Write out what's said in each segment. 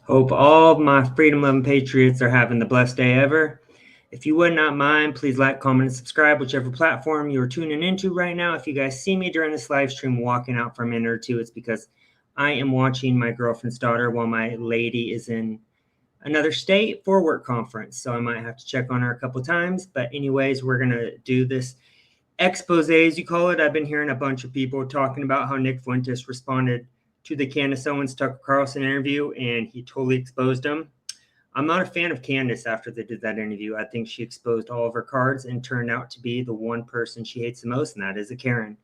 Hope all of my freedom-loving patriots are having the blessed day ever. If you would not mind, please like, comment, and subscribe, whichever platform you are tuning into right now. If you guys see me during this live stream walking out for a minute or two, it's because I am watching my girlfriend's daughter while my lady is in another state for a work conference. So I might have to check on her a couple times. But anyways, we're going to do this expose, as you call it. I've been hearing a bunch of people talking about how Nick Fuentes responded to the Candace Owens Tucker Carlson interview, and he totally exposed him. I'm not a fan of Candace after they did that interview. I think she exposed all of her cards and turned out to be the one person she hates the most, and that is a Karen.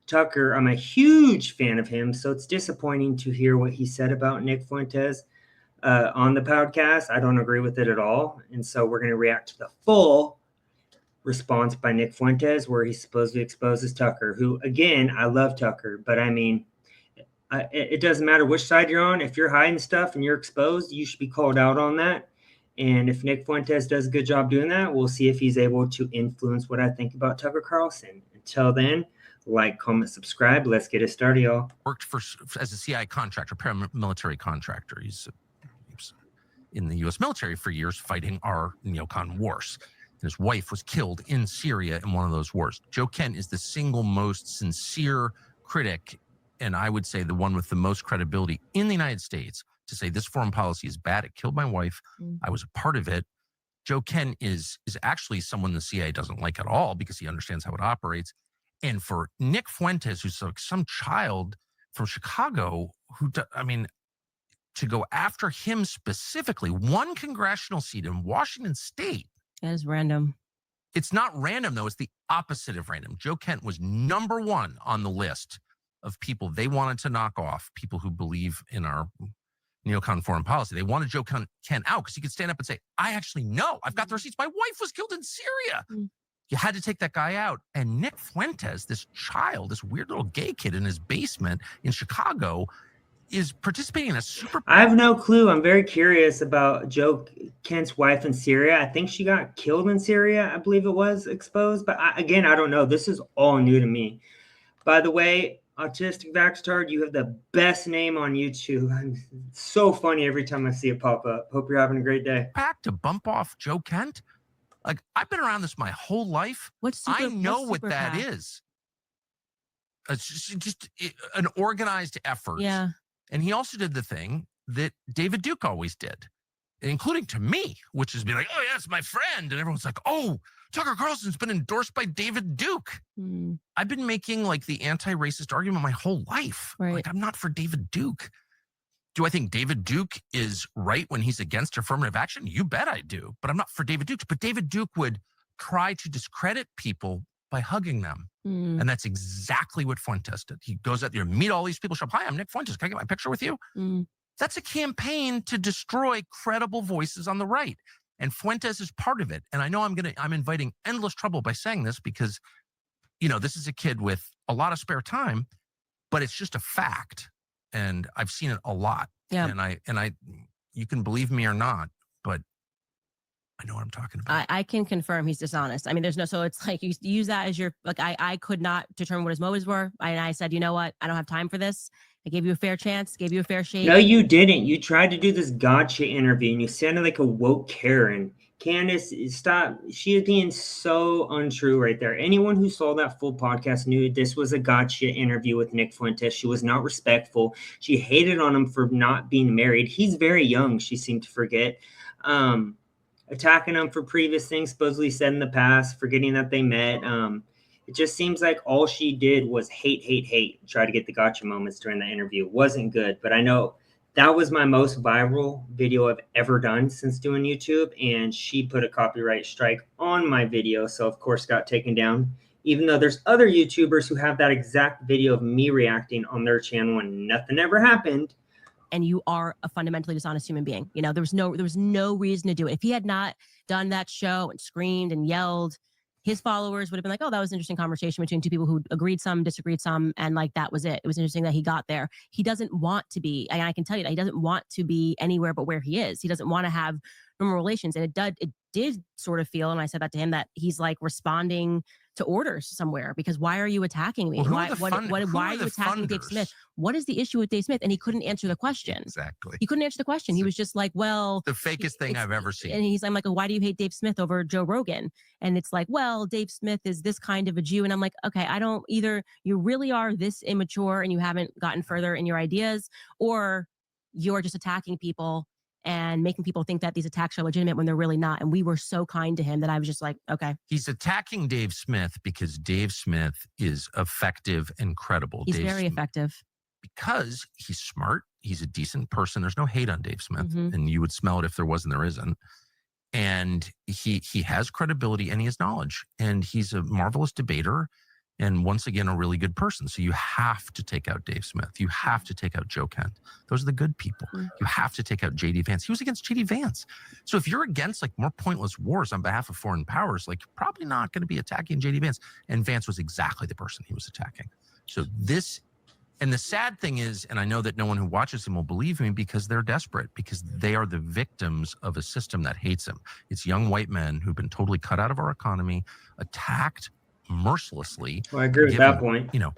Tucker, I'm a huge fan of him, so it's disappointing to hear what he said about Nick Fuentes on the podcast. I don't agree with it at all, and so we're going to react to the full response by Nick Fuentes where he supposedly exposes Tucker, who, again, I love Tucker, but I mean, it doesn't matter which side you're on. If you're hiding stuff and you're exposed, you should be called out on that. And if Nick Fuentes does a good job doing that, we'll see if he's able to influence what I think about Tucker Carlson. Until then, like, comment, subscribe. Let's get it started, y'all. Worked as a CIA contractor, paramilitary contractor. He's in the U.S. military for years fighting our neocon wars. His wife was killed in Syria in one of those wars. Joe Kent is the single most sincere critic, and I would say the one with the most credibility in the United States to say this foreign policy is bad. It killed my wife. I was a part of it. Joe Kent is actually someone the CIA doesn't like at all because he understands how it operates. And for Nick Fuentes, who's like some child from Chicago, to go after him specifically, one congressional seat in Washington State. That is random. It's not random, though. It's the opposite of random. Joe Kent was number one on the list of people they wanted to knock off, people who believe in our neocon foreign policy. They wanted Joe Kent out because he could stand up and say, I actually know. I've got the receipts. My wife was killed in Syria. You had to take that guy out. And Nick Fuentes, this child, this weird little gay kid in his basement in Chicago, is participating in a super... I have no clue. I'm very curious about Joe Kent's wife in Syria. I think she got killed in Syria, I believe it was exposed. But I don't know. This is all new to me. By the way, Autistic Vaxtard, you have the best name on YouTube. It's so funny every time I see it pop up. Hope you're having a great day. Pack to bump off Joe Kent? Like, I've been around this my whole life. I know what that is. It's just an organized effort. Yeah. And he also did the thing that David Duke always did, including to me, which is be like, oh, yeah, it's my friend. And everyone's like, oh, Tucker Carlson's been endorsed by David Duke. I've been making like the anti-racist argument my whole life. Right. Like, I'm not for David Duke. Do I think David Duke is right when he's against affirmative action? You bet I do. But I'm not for David Duke. But David Duke would try to discredit people by hugging them. And that's exactly what Fuentes did. He goes out there, meet all these people, show up, hi, I'm Nick Fuentes. Can I get my picture with you? That's a campaign to destroy credible voices on the right. And Fuentes is part of it. And I know I'm inviting endless trouble by saying this because, this is a kid with a lot of spare time, but it's just a fact. And I've seen it a lot. Yeah. And I, you can believe me or not, but I know what I'm talking about. I can confirm he's dishonest. I mean, so it's like you use that as your, like, I could not determine what his motives were. And I said, you know what? I don't have time for this. I gave you a fair chance, gave you a fair shake. No, you didn't. You tried to do this gotcha interview and you sounded like a woke Karen. Candace, stop. She is being so untrue right there. Anyone who saw that full podcast knew this was a gotcha interview with Nick Fuentes. She was not respectful. She hated on him for not being married. He's very young, she seemed to forget. Attacking him for previous things supposedly said in the past, forgetting that they met. It just seems like all she did was hate, try to get the gotcha moments during the interview. It wasn't good, but I know that was my most viral video I've ever done since doing YouTube, and she put a copyright strike on my video, so of course got taken down, even though there's other YouTubers who have that exact video of me reacting on their channel and nothing ever happened. And you are a fundamentally dishonest human being. There was no reason to do it. If he had not done that show and screamed and yelled, his followers would have been like, oh, that was an interesting conversation between two people who agreed some, disagreed some, and like that was it. It was interesting that he got there. He doesn't want to be, and I can tell you that he doesn't want to be anywhere but where he is. He doesn't want to have normal relations. And it did sort of feel, and I said that to him, that he's like responding to orders somewhere, because why are you attacking me? Well, who Why are the are you attacking Dave Smith? What is the issue with Dave Smith? And he couldn't answer the question. Exactly. He couldn't answer the question. He was just like, well, the fakest thing I've ever seen. And I'm like, why do you hate Dave Smith over Joe Rogan? And it's like, well, Dave Smith is this kind of a Jew. And I'm like, okay, I don't either. You really are this immature and you haven't gotten further in your ideas, or you're just attacking people and making people think that these attacks are legitimate when they're really not. And we were so kind to him that I was just like, okay. He's attacking Dave Smith because Dave Smith is effective and credible. He's very effective. Because he's smart. He's a decent person. There's no hate on Dave Smith. Mm-hmm. And you would smell it if there was and there isn't. And he has credibility and he has knowledge. And he's a marvelous debater. And once again, a really good person. So you have to take out Dave Smith. You have to take out Joe Kent. Those are the good people. Mm-hmm. You have to take out J.D. Vance. He was against J.D. Vance. So if you're against like more pointless wars on behalf of foreign powers, like you're probably not going to be attacking J.D. Vance. And Vance was exactly the person he was attacking. So and the sad thing is, and I know that no one who watches him will believe me because they're desperate, because they are the victims of a system that hates him. It's young white men who've been totally cut out of our economy, attacked mercilessly. Well, I agree with that point. You know,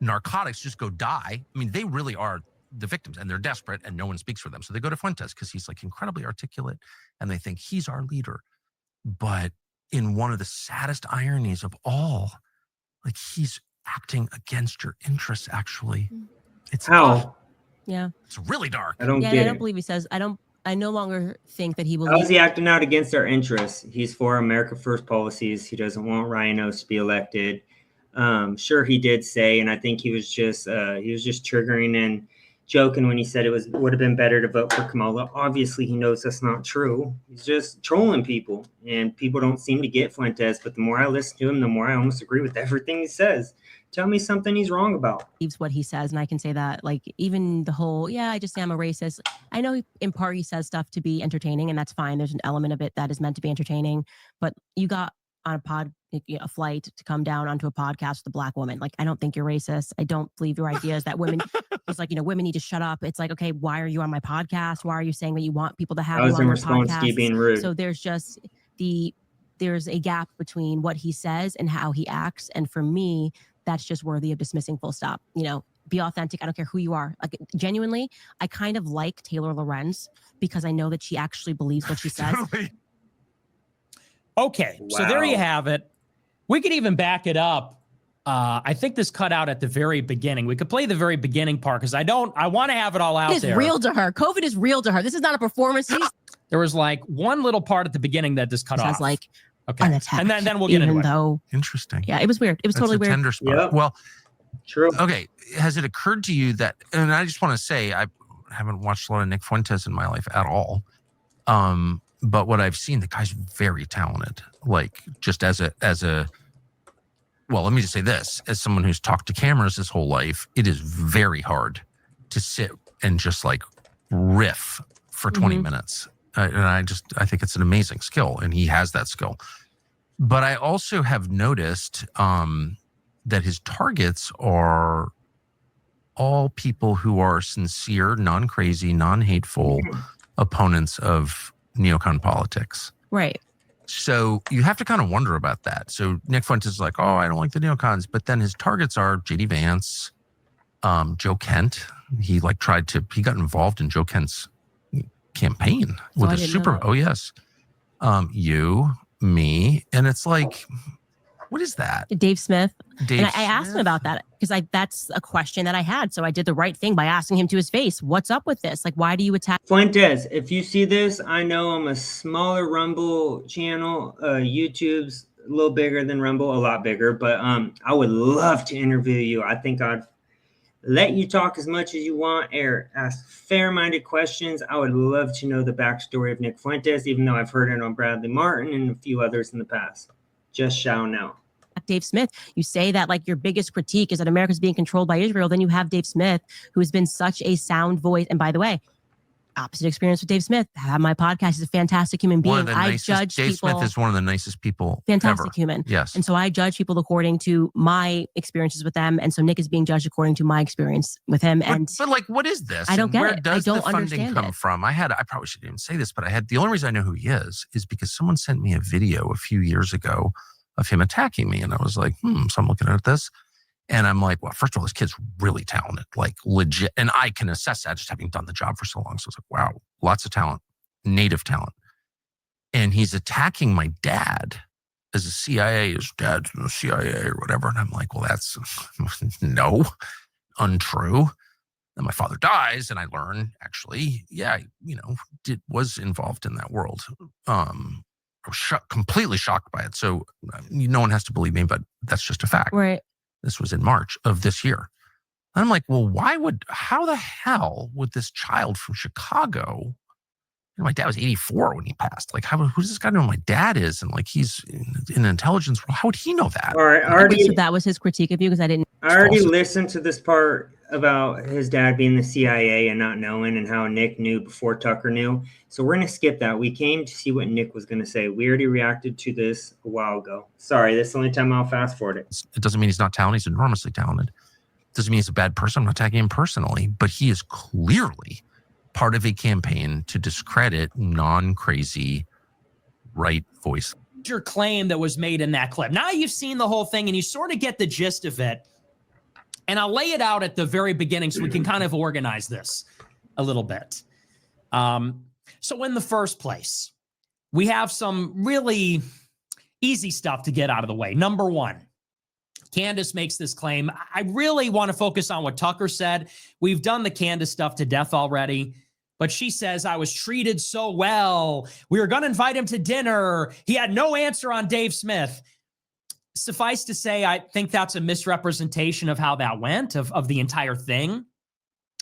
narcotics, just go die. I mean, they really are the victims, and they're desperate, and no one speaks for them. So they go to Fuentes because he's like incredibly articulate, and they think he's our leader. But in one of the saddest ironies of all, like he's acting against your interests. Actually, it's how. Yeah, it's really dark. I don't believe he says. I no longer think that he will. How is he acting out against our interests? He's for America First policies. He doesn't want rhinos to be elected. Sure, he did say, and I think he was just triggering and joking when he said would have been better to vote for Kamala. Obviously, he knows that's not true. He's just trolling people, and people don't seem to get Fuentes. But the more I listen to him, the more I almost agree with everything he says. Tell me something he's wrong about. Believes what he says, and I can say that. Like even the whole, I just say I'm a racist. I know in part he says stuff to be entertaining, and that's fine. There's an element of it that is meant to be entertaining. But you got on a flight to come down onto a podcast with a Black woman. Like, I don't think you're racist. I don't believe your ideas that women, it's like, women need to shut up. It's like, okay, why are you on my podcast? Why are you saying that you want people to have you on your podcast? I was in response to you being rude. So there's just there's a gap between what he says and how he acts. And for me, that's just worthy of dismissing, full stop. Be authentic. I don't care who you are. Like, genuinely, I kind of like Taylor Lorenz because I know that she actually believes what she says. Okay, wow. So there you have it. We could even back it up. I think this cut out at the very beginning. We could play the very beginning part because I want to have it all out there. It's real to her. COVID is real to her. This is not a performance. There was like one little part at the beginning that just cut off. Sounds like okay, an attack. And then we'll get into it. Interesting. Yeah, it was weird. It was totally weird. Tender spot. Yep. Well, true. Okay, has it occurred to you that? And I just want to say I haven't watched a lot of Nick Fuentes in my life at all. But what I've seen, the guy's very talented. Like just as a well, let me just say this, as someone who's talked to cameras his whole life, it is very hard to sit and just like riff for 20 minutes. And I think it's an amazing skill, and he has that skill. But I also have noticed that his targets are all people who are sincere, non-crazy, non-hateful opponents of neocon politics. Right. So you have to kind of wonder about that. So Nick Fuentes is like, oh, I don't like the neocons. But then his targets are J.D. Vance, Joe Kent. He got involved in Joe Kent's campaign with a super, oh yes. You, me. And it's like, what is that? Dave Smith. I asked him about that because that's a question that I had. So I did the right thing by asking him to his face. What's up with this? Like, why do you attack? Fuentes, if you see this, I know I'm a smaller Rumble channel. YouTube's a little bigger than Rumble, a lot bigger. But I would love to interview you. I think I'd let you talk as much as you want, or ask fair-minded questions. I would love to know the backstory of Nick Fuentes, even though I've heard it on Bradley Martin and a few others in the past. Just shouting out. Dave Smith, you say that like your biggest critique is that America's being controlled by Israel. Then you have Dave Smith, who has been such a sound voice. And by the way, opposite experience with Dave Smith. I have my podcast. He's a fantastic human being. Dave Smith is one of the nicest people fantastic ever. Human. Yes. And so I judge people according to my experiences with them. And so Nick is being judged according to my experience with him. But like, what is this? I don't get it. Where does I don't the funding come from? I probably shouldn't even say this, but the only reason I know who he is because someone sent me a video a few years ago of him attacking me. And I was like, so I'm looking at this. And I'm like, well, first of all, this kid's really talented, like legit. And I can assess that just having done the job for so long. So I was like, wow, lots of talent, native talent. And he's attacking my dad as a CIA, his dad's in the CIA or whatever. And I'm like, well, that's no, untrue. And my father dies, and I learn actually, yeah, was involved in that world. I was completely shocked by it. So no one has to believe me, but that's just a fact. Right. This was in March of this year. And I'm like, well, how the hell would this child from Chicago, my dad was 84 when he passed. Like, who's this guy know who my dad is? And like, he's in intelligence. How would he know that? All right, So that was his critique of you, because I didn't. I already listened to this part about his dad being the CIA and not knowing, and how Nick knew before Tucker knew. So we're going to skip that. We came to see what Nick was going to say. We already reacted to this a while ago. Sorry, this is the only time I'll fast forward it. It doesn't mean he's not talented. He's enormously talented. It doesn't mean he's a bad person. I'm not attacking him personally, but he is clearly part of a campaign to discredit non-crazy right voice. Your claim that was made in that clip. Now you've seen the whole thing and you sort of get the gist of it. And I'll lay it out at the very beginning so we can kind of organize this a little bit. So in the first place, we have some really easy stuff to get out of the way. Number one, Candace makes this claim. I really want to focus on what Tucker said. We've done the Candace stuff to death already. But she says, I was treated so well. We were going to invite him to dinner. He had no answer on Dave Smith. Suffice to say, I think that's a misrepresentation of how that went, of the entire thing.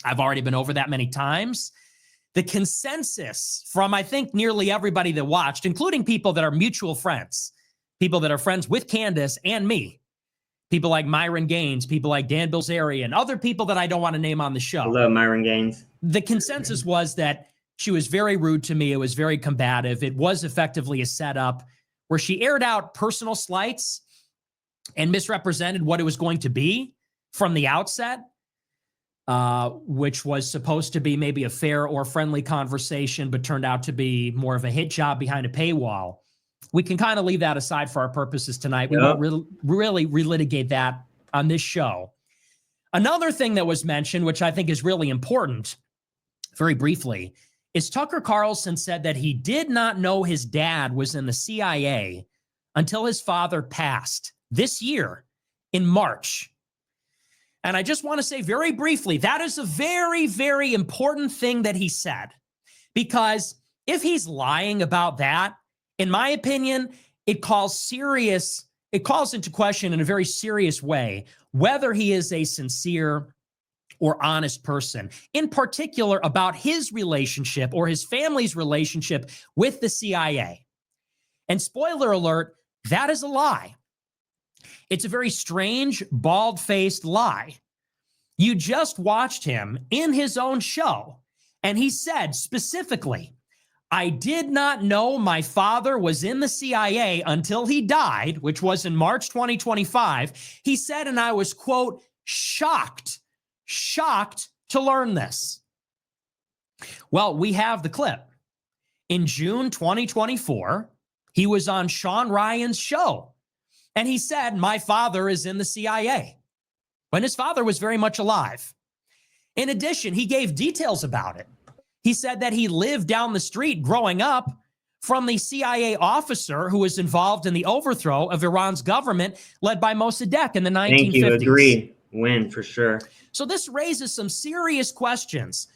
I've already been over that many times. The consensus from, I think, nearly everybody that watched, including people that are mutual friends, people that are friends with Candace and me, people like Myron Gaines, people like Dan Bilzerian, other people that I don't want to name on the show. I love Myron Gaines. The consensus was that she was very rude to me. It was very combative. It was effectively a setup where she aired out personal slights and misrepresented what it was going to be from the outset, which was supposed to be maybe a fair or friendly conversation, but turned out to be more of a hit job behind a paywall. We can kind of leave that aside for our purposes tonight. We won't really relitigate that on this show. Another thing that was mentioned, which I think is really important, very briefly, is Tucker Carlson said that he did not know his dad was in the CIA until his father passed this year in March. And I just want to say very briefly, that is a very, very important thing that he said, because if he's lying about that, in my opinion, it calls into question in a very serious way whether he is a sincere or honest person, in particular about his relationship or his family's relationship with the CIA. And spoiler alert, that is a lie. It's a very strange, bald-faced lie. You just watched him in his own show, and he said specifically, I did not know my father was in the CIA until he died, which was in March 2025. He said, and I was, quote, shocked to learn this. Well, we have the clip. In June 2024, he was on Sean Ryan's show, and he said, my father is in the CIA, when his father was very much alive. In addition, he gave details about it. He said that he lived down the street growing up from the CIA officer who was involved in the overthrow of Iran's government led by Mossadegh in the 1950s. Thank you. Agree. Win for sure. So this raises some serious questions.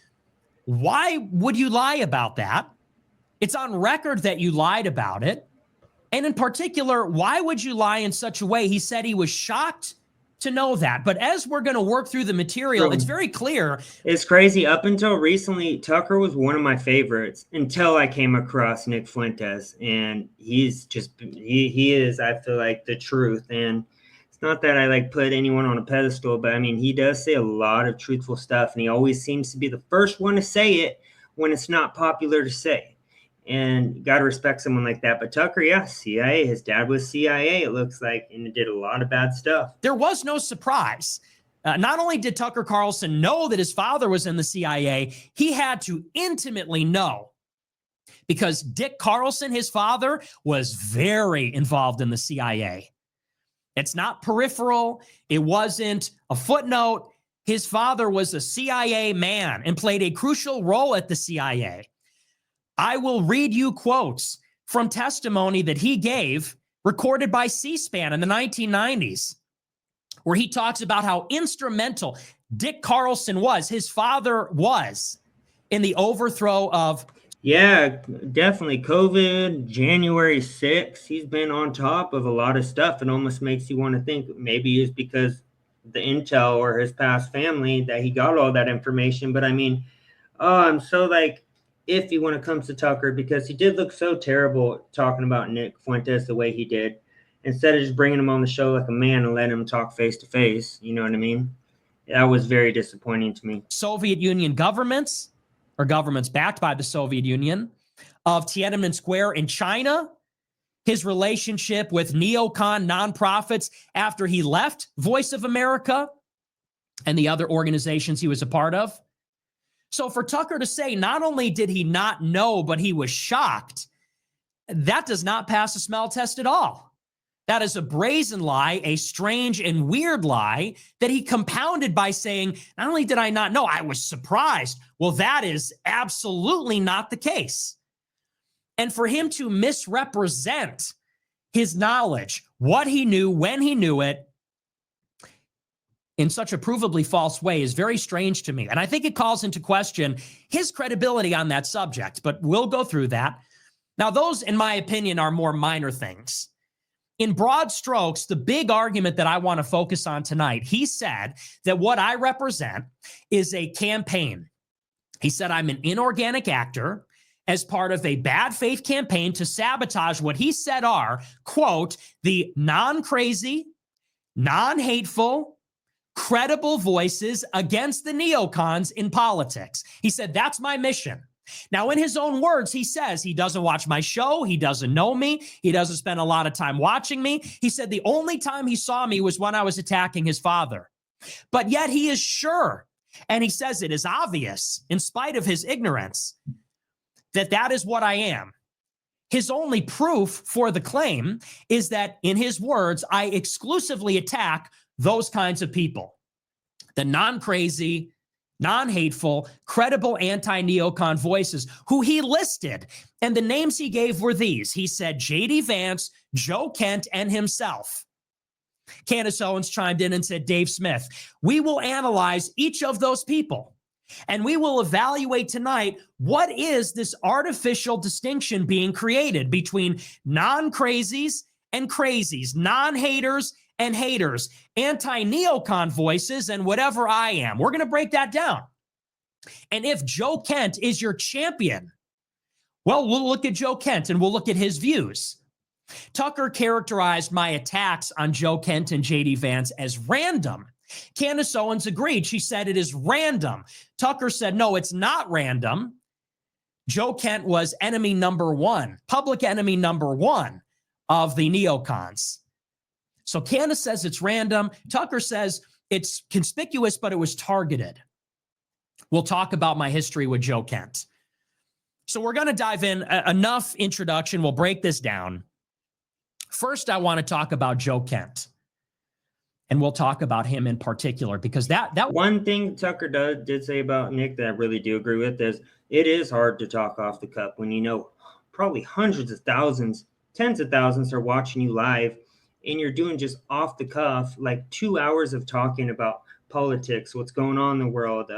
Why would you lie about that? It's on record that you lied about it. And in particular, why would you lie in such a way? He said he was shocked to know that. But as we're going to work through the material, it's very clear. It's crazy. Up until recently, Tucker was one of my favorites until I came across Nick Fuentes. And he's just, he is, I feel like, the truth. And it's not that I like put anyone on a pedestal, but I mean, he does say a lot of truthful stuff. And he always seems to be the first one to say it when it's not popular to say. And got to respect someone like that. But Tucker, yeah, CIA. His dad was CIA, it looks like, and did a lot of bad stuff. There was no surprise. Not only did Tucker Carlson know that his father was in the CIA, he had to intimately know because Dick Carlson, his father, was very involved in the CIA. It's not peripheral. It wasn't a footnote. His father was a CIA man and played a crucial role at the CIA. I will read you quotes from testimony that he gave, recorded by C-SPAN in the 1990s, where he talks about how instrumental Dick Carlson was, his father was, in the overthrow of... Yeah, definitely. COVID, January 6th, he's been on top of a lot of stuff. It almost makes you want to think maybe it's because the intel or his past family that he got all that information. But I mean, I'm so like iffy when it comes to Tucker, because he did look so terrible talking about Nick Fuentes the way he did, instead of just bringing him on the show like a man and letting him talk face to face. You know what I mean? That was very disappointing to me. Soviet Union governments, or governments backed by the Soviet Union, of Tiananmen Square in China, his relationship with neocon nonprofits after he left Voice of America and the other organizations he was a part of. So for Tucker to say not only did he not know, but he was shocked, that does not pass a smell test at all. That is a brazen lie, a strange and weird lie that he compounded by saying, not only did I not know, I was surprised. Well, that is absolutely not the case. And for him to misrepresent his knowledge, what he knew, when he knew it, in such a provably false way is very strange to me. And I think it calls into question his credibility on that subject, but we'll go through that. Now, those, in my opinion, are more minor things. In broad strokes, the big argument that I want to focus on tonight, he said that what I represent is a campaign. He said I'm an inorganic actor as part of a bad faith campaign to sabotage what he said are, quote, the non-crazy, non-hateful, credible voices against the neocons in politics. He said, that's my mission. Now, in his own words, he says he doesn't watch my show. He doesn't know me. He doesn't spend a lot of time watching me. He said the only time he saw me was when I was attacking his father. But yet he is sure, and he says it is obvious, in spite of his ignorance, that that is what I am. His only proof for the claim is that, in his words, I exclusively attack those kinds of people, the non-crazy, non-hateful, credible anti-neocon voices who he listed. And the names he gave were these. He said J.D. Vance, Joe Kent, and himself. Candace Owens chimed in and said, Dave Smith, we will analyze each of those people, and we will evaluate tonight what is this artificial distinction being created between non-crazies and crazies, non-haters and haters, anti-neocon voices, and whatever I am. We're going to break that down. And if Joe Kent is your champion, well, we'll look at Joe Kent and we'll look at his views. Tucker characterized my attacks on Joe Kent and J.D. Vance as random. Candace Owens agreed. She said it is random. Tucker said, no, it's not random. Joe Kent was enemy number one, public enemy number one of the neocons. So Candace says it's random. Tucker says it's conspicuous, but it was targeted. We'll talk about my history with Joe Kent. So we're going to dive in. Enough introduction. We'll break this down. First, I want to talk about Joe Kent. And we'll talk about him in particular, because that one thing Tucker did say about Nick that I really do agree with is it is hard to talk off the cuff when you know probably hundreds of thousands, tens of thousands are watching you live, and you're doing just off the cuff, like 2 hours of talking about politics, what's going on in the world,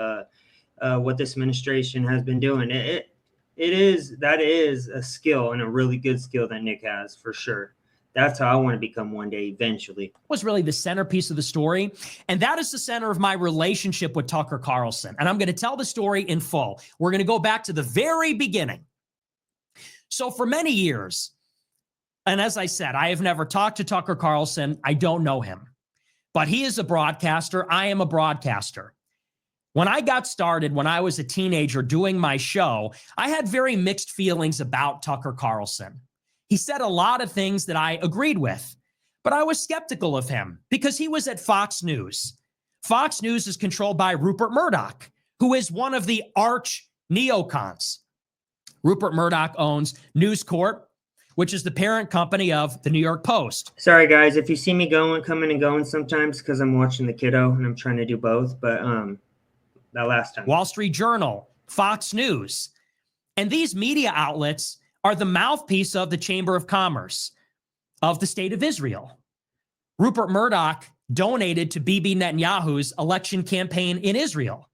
what this administration has been doing. That is a skill, and a really good skill that Nick has, for sure. That's how I want to become one day eventually. Was really the centerpiece of the story. And that is the center of my relationship with Tucker Carlson. And I'm going to tell the story in full. We're going to go back to the very beginning. So for many years, and as I said, I have never talked to Tucker Carlson. I don't know him, but he is a broadcaster. I am a broadcaster. When I got started, when I was a teenager doing my show, I had very mixed feelings about Tucker Carlson. He said a lot of things that I agreed with, but I was skeptical of him because he was at Fox News. Fox News is controlled by Rupert Murdoch, who is one of the arch neocons. Rupert Murdoch owns News Corp, which is the parent company of the New York Post. Sorry, guys, if you see me coming and going sometimes because I'm watching the kiddo and I'm trying to do both. But that last time. Wall Street Journal, Fox News. And these media outlets are the mouthpiece of the Chamber of Commerce of the State of Israel. Rupert Murdoch donated to Bibi Netanyahu's election campaign in Israel.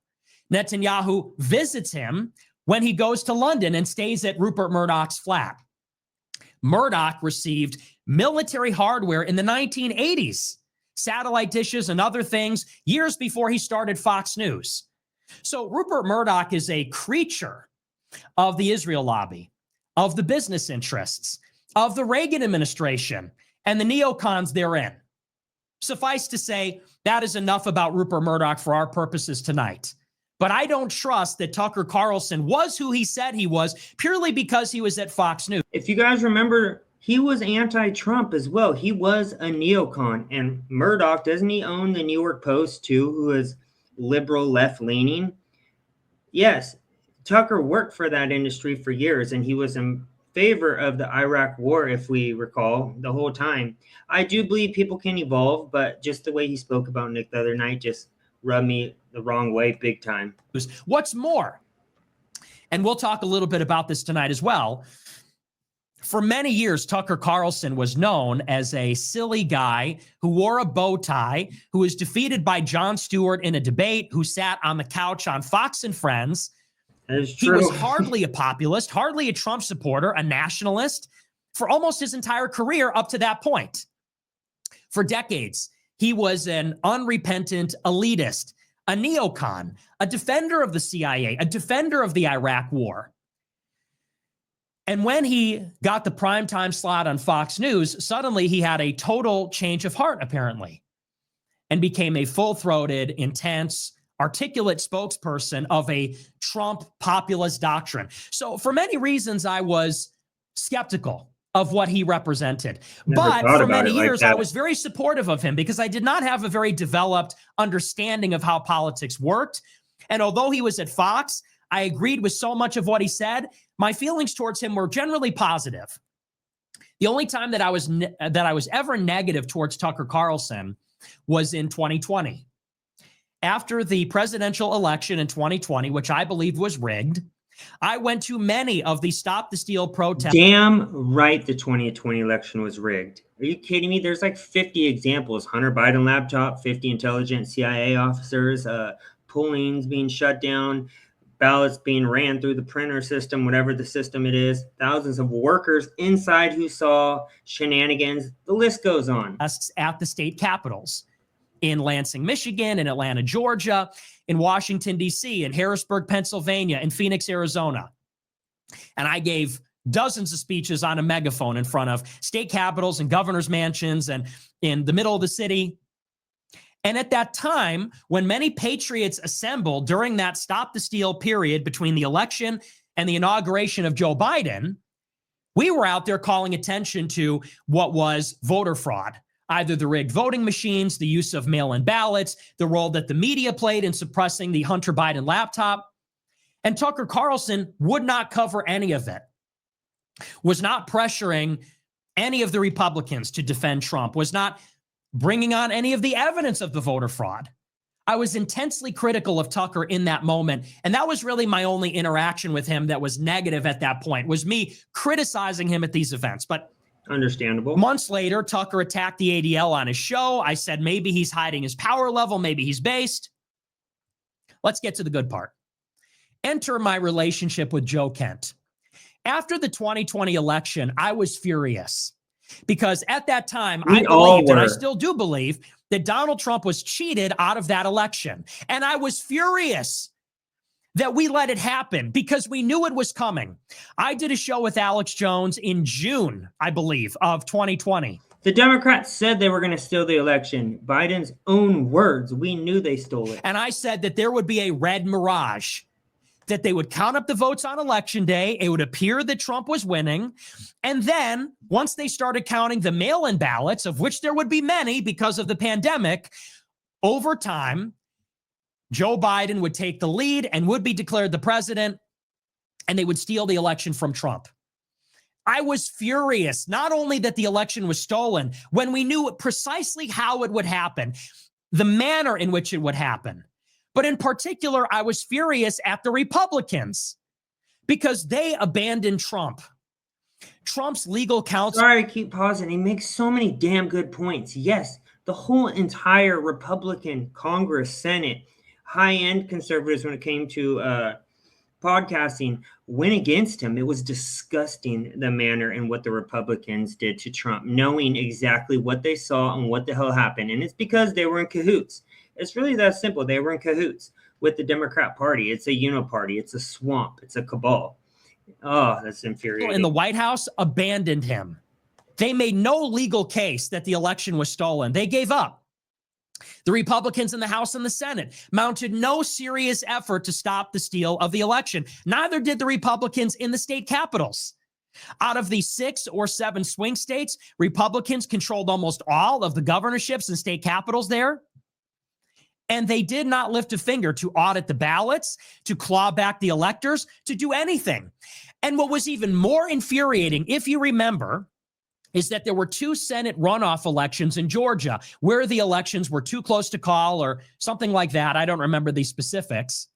Netanyahu visits him when he goes to London and stays at Rupert Murdoch's flat. Murdoch received military hardware in the 1980s, satellite dishes and other things, years before he started Fox News. So Rupert Murdoch is a creature of the Israel lobby, of the business interests, of the Reagan administration, and the neocons therein. Suffice to say, that is enough about Rupert Murdoch for our purposes tonight. But I don't trust that Tucker Carlson was who he said he was purely because he was at Fox News. If you guys remember, he was anti-Trump as well. He was a neocon. And Murdoch, doesn't he own the New York Post too, who is liberal, left-leaning? Yes, Tucker worked for that industry for years, and he was in favor of the Iraq war, if we recall, the whole time. I do believe people can evolve, but just the way he spoke about Nick the other night just rubbed me the wrong way big time. What's more, and we'll talk a little bit about this tonight as well, for many years, Tucker Carlson was known as a silly guy who wore a bow tie, who was defeated by Jon Stewart in a debate, who sat on the couch on Fox and Friends. That is true. He was hardly a populist, hardly a Trump supporter, a nationalist for almost his entire career up to that point. For decades, he was an unrepentant elitist, a neocon, a defender of the CIA, a defender of the Iraq war. And when he got the primetime slot on Fox News, suddenly he had a total change of heart, apparently, and became a full-throated, intense, articulate spokesperson of a Trump populist doctrine. So for many reasons, I was skeptical of what he represented. But for many years, I was very supportive of him because I did not have a very developed understanding of how politics worked. And although he was at Fox, I agreed with so much of what he said. My feelings towards him were generally positive. The only time that I was ever negative towards Tucker Carlson was in 2020. After the presidential election in 2020, which I believe was rigged, I went to many of the Stop the Steal protests. Damn right the 2020 election was rigged. Are you kidding me? There's like 50 examples. Hunter Biden laptop, 50 intelligent CIA officers, pollings being shut down, ballots being ran through the printer system, whatever the system it is, thousands of workers inside who saw shenanigans. The list goes on. At the state capitals in Lansing, Michigan, in Atlanta, Georgia, in Washington, D.C., in Harrisburg, Pennsylvania, in Phoenix, Arizona. And I gave dozens of speeches on a megaphone in front of state capitals and governor's mansions and in the middle of the city. And at that time, when many patriots assembled during that Stop the Steal period between the election and the inauguration of Joe Biden, we were out there calling attention to what was voter fraud. Either the rigged voting machines, the use of mail-in ballots, the role that the media played in suppressing the Hunter Biden laptop. And Tucker Carlson would not cover any of it, was not pressuring any of the Republicans to defend Trump, was not bringing on any of the evidence of the voter fraud. I was intensely critical of Tucker in that moment, and that was really my only interaction with him that was negative at that point, was me criticizing him at these events. But understandable. Months later, Tucker attacked the ADL on his show. I said, maybe he's hiding his power level. Maybe he's based. Let's get to the good part. Enter my relationship with Joe Kent. After the 2020 election, I was furious because at that time, I believed, and I still do believe, that Donald Trump was cheated out of that election. And I was furious that we let it happen because we knew it was coming. I did a show with Alex Jones in June, I believe, of 2020. The Democrats said they were going to steal the election. Biden's own words. We knew they stole it. And I said that there would be a red mirage, that they would count up the votes on election day. It would appear that Trump was winning. And then once they started counting the mail-in ballots, of which there would be many because of the pandemic, over time, Joe Biden would take the lead and would be declared the president. and they would steal the election from Trump. I was furious, not only that the election was stolen, when we knew precisely how it would happen, the manner in which it would happen. But in particular, I was furious at the Republicans because they abandoned Trump. Trump's legal counsel. Sorry, I keep pausing. He makes so many damn good points. Yes, the whole entire Republican Congress, Senate, high-end conservatives when it came to podcasting went against him. It was disgusting, the manner in what the Republicans did to Trump, knowing exactly what they saw and what the hell happened. And it's because they were in cahoots. It's really that simple. They were in cahoots with the Democrat Party. It's a uniparty. It's a swamp. It's a cabal. Oh, that's infuriating. In the White House abandoned him. They made no legal case that the election was stolen. They gave up. The Republicans in the House and the Senate mounted no serious effort to stop the steal of the election. Neither did the Republicans in the state capitals. Out of the 6 or 7 swing states, Republicans controlled almost all of the governorships and state capitals there. And they did not lift a finger to audit the ballots, to claw back the electors, to do anything. And what was even more infuriating, if you remember, is that there were 2 Senate runoff elections in Georgia where the elections were too close to call or something like that. I don't remember the specifics.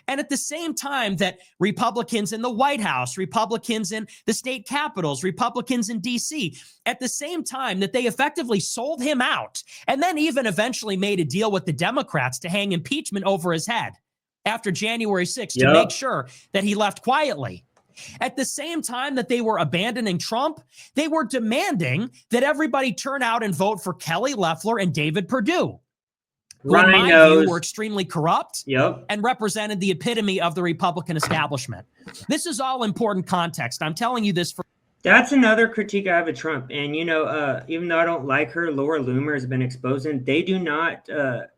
And at the same time that Republicans in the White House, Republicans in the state capitals, Republicans in D.C., at the same time that they effectively sold him out and then even eventually made a deal with the Democrats to hang impeachment over his head after January 6th to make sure that he left quietly. At the same time that they were abandoning Trump, they were demanding that everybody turn out and vote for Kelly Loeffler and David Perdue, who in my view were extremely corrupt and represented the epitome of the Republican establishment. This is all important context. I'm telling you this for... That's another critique I have of Trump. And, you know, even though I don't like her, Laura Loomer has been exposing, they do not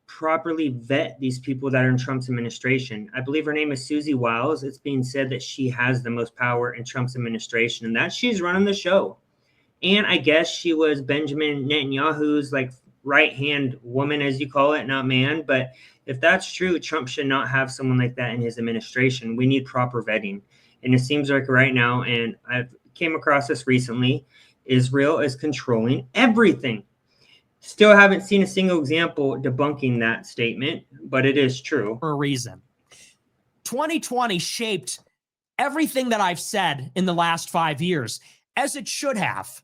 properly vet these people that are in Trump's administration. I believe her name is Susie Wiles. It's being said that she has the most power in Trump's administration and that she's running the show. And I guess she was Benjamin Netanyahu's like right-hand woman, as you call it, not man. But if that's true, Trump should not have someone like that in his administration. We need proper vetting. And it seems like right now, and I've came across this recently, Israel is controlling everything. Still haven't seen a single example debunking that statement, but it is true. For a reason. 2020 shaped everything that I've said in the last 5 years, as it should have.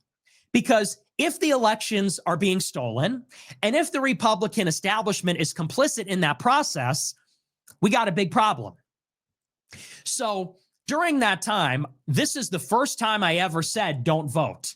Because if the elections are being stolen, and if the Republican establishment is complicit in that process, we got a big problem. So during that time, this is the first time I ever said, don't vote.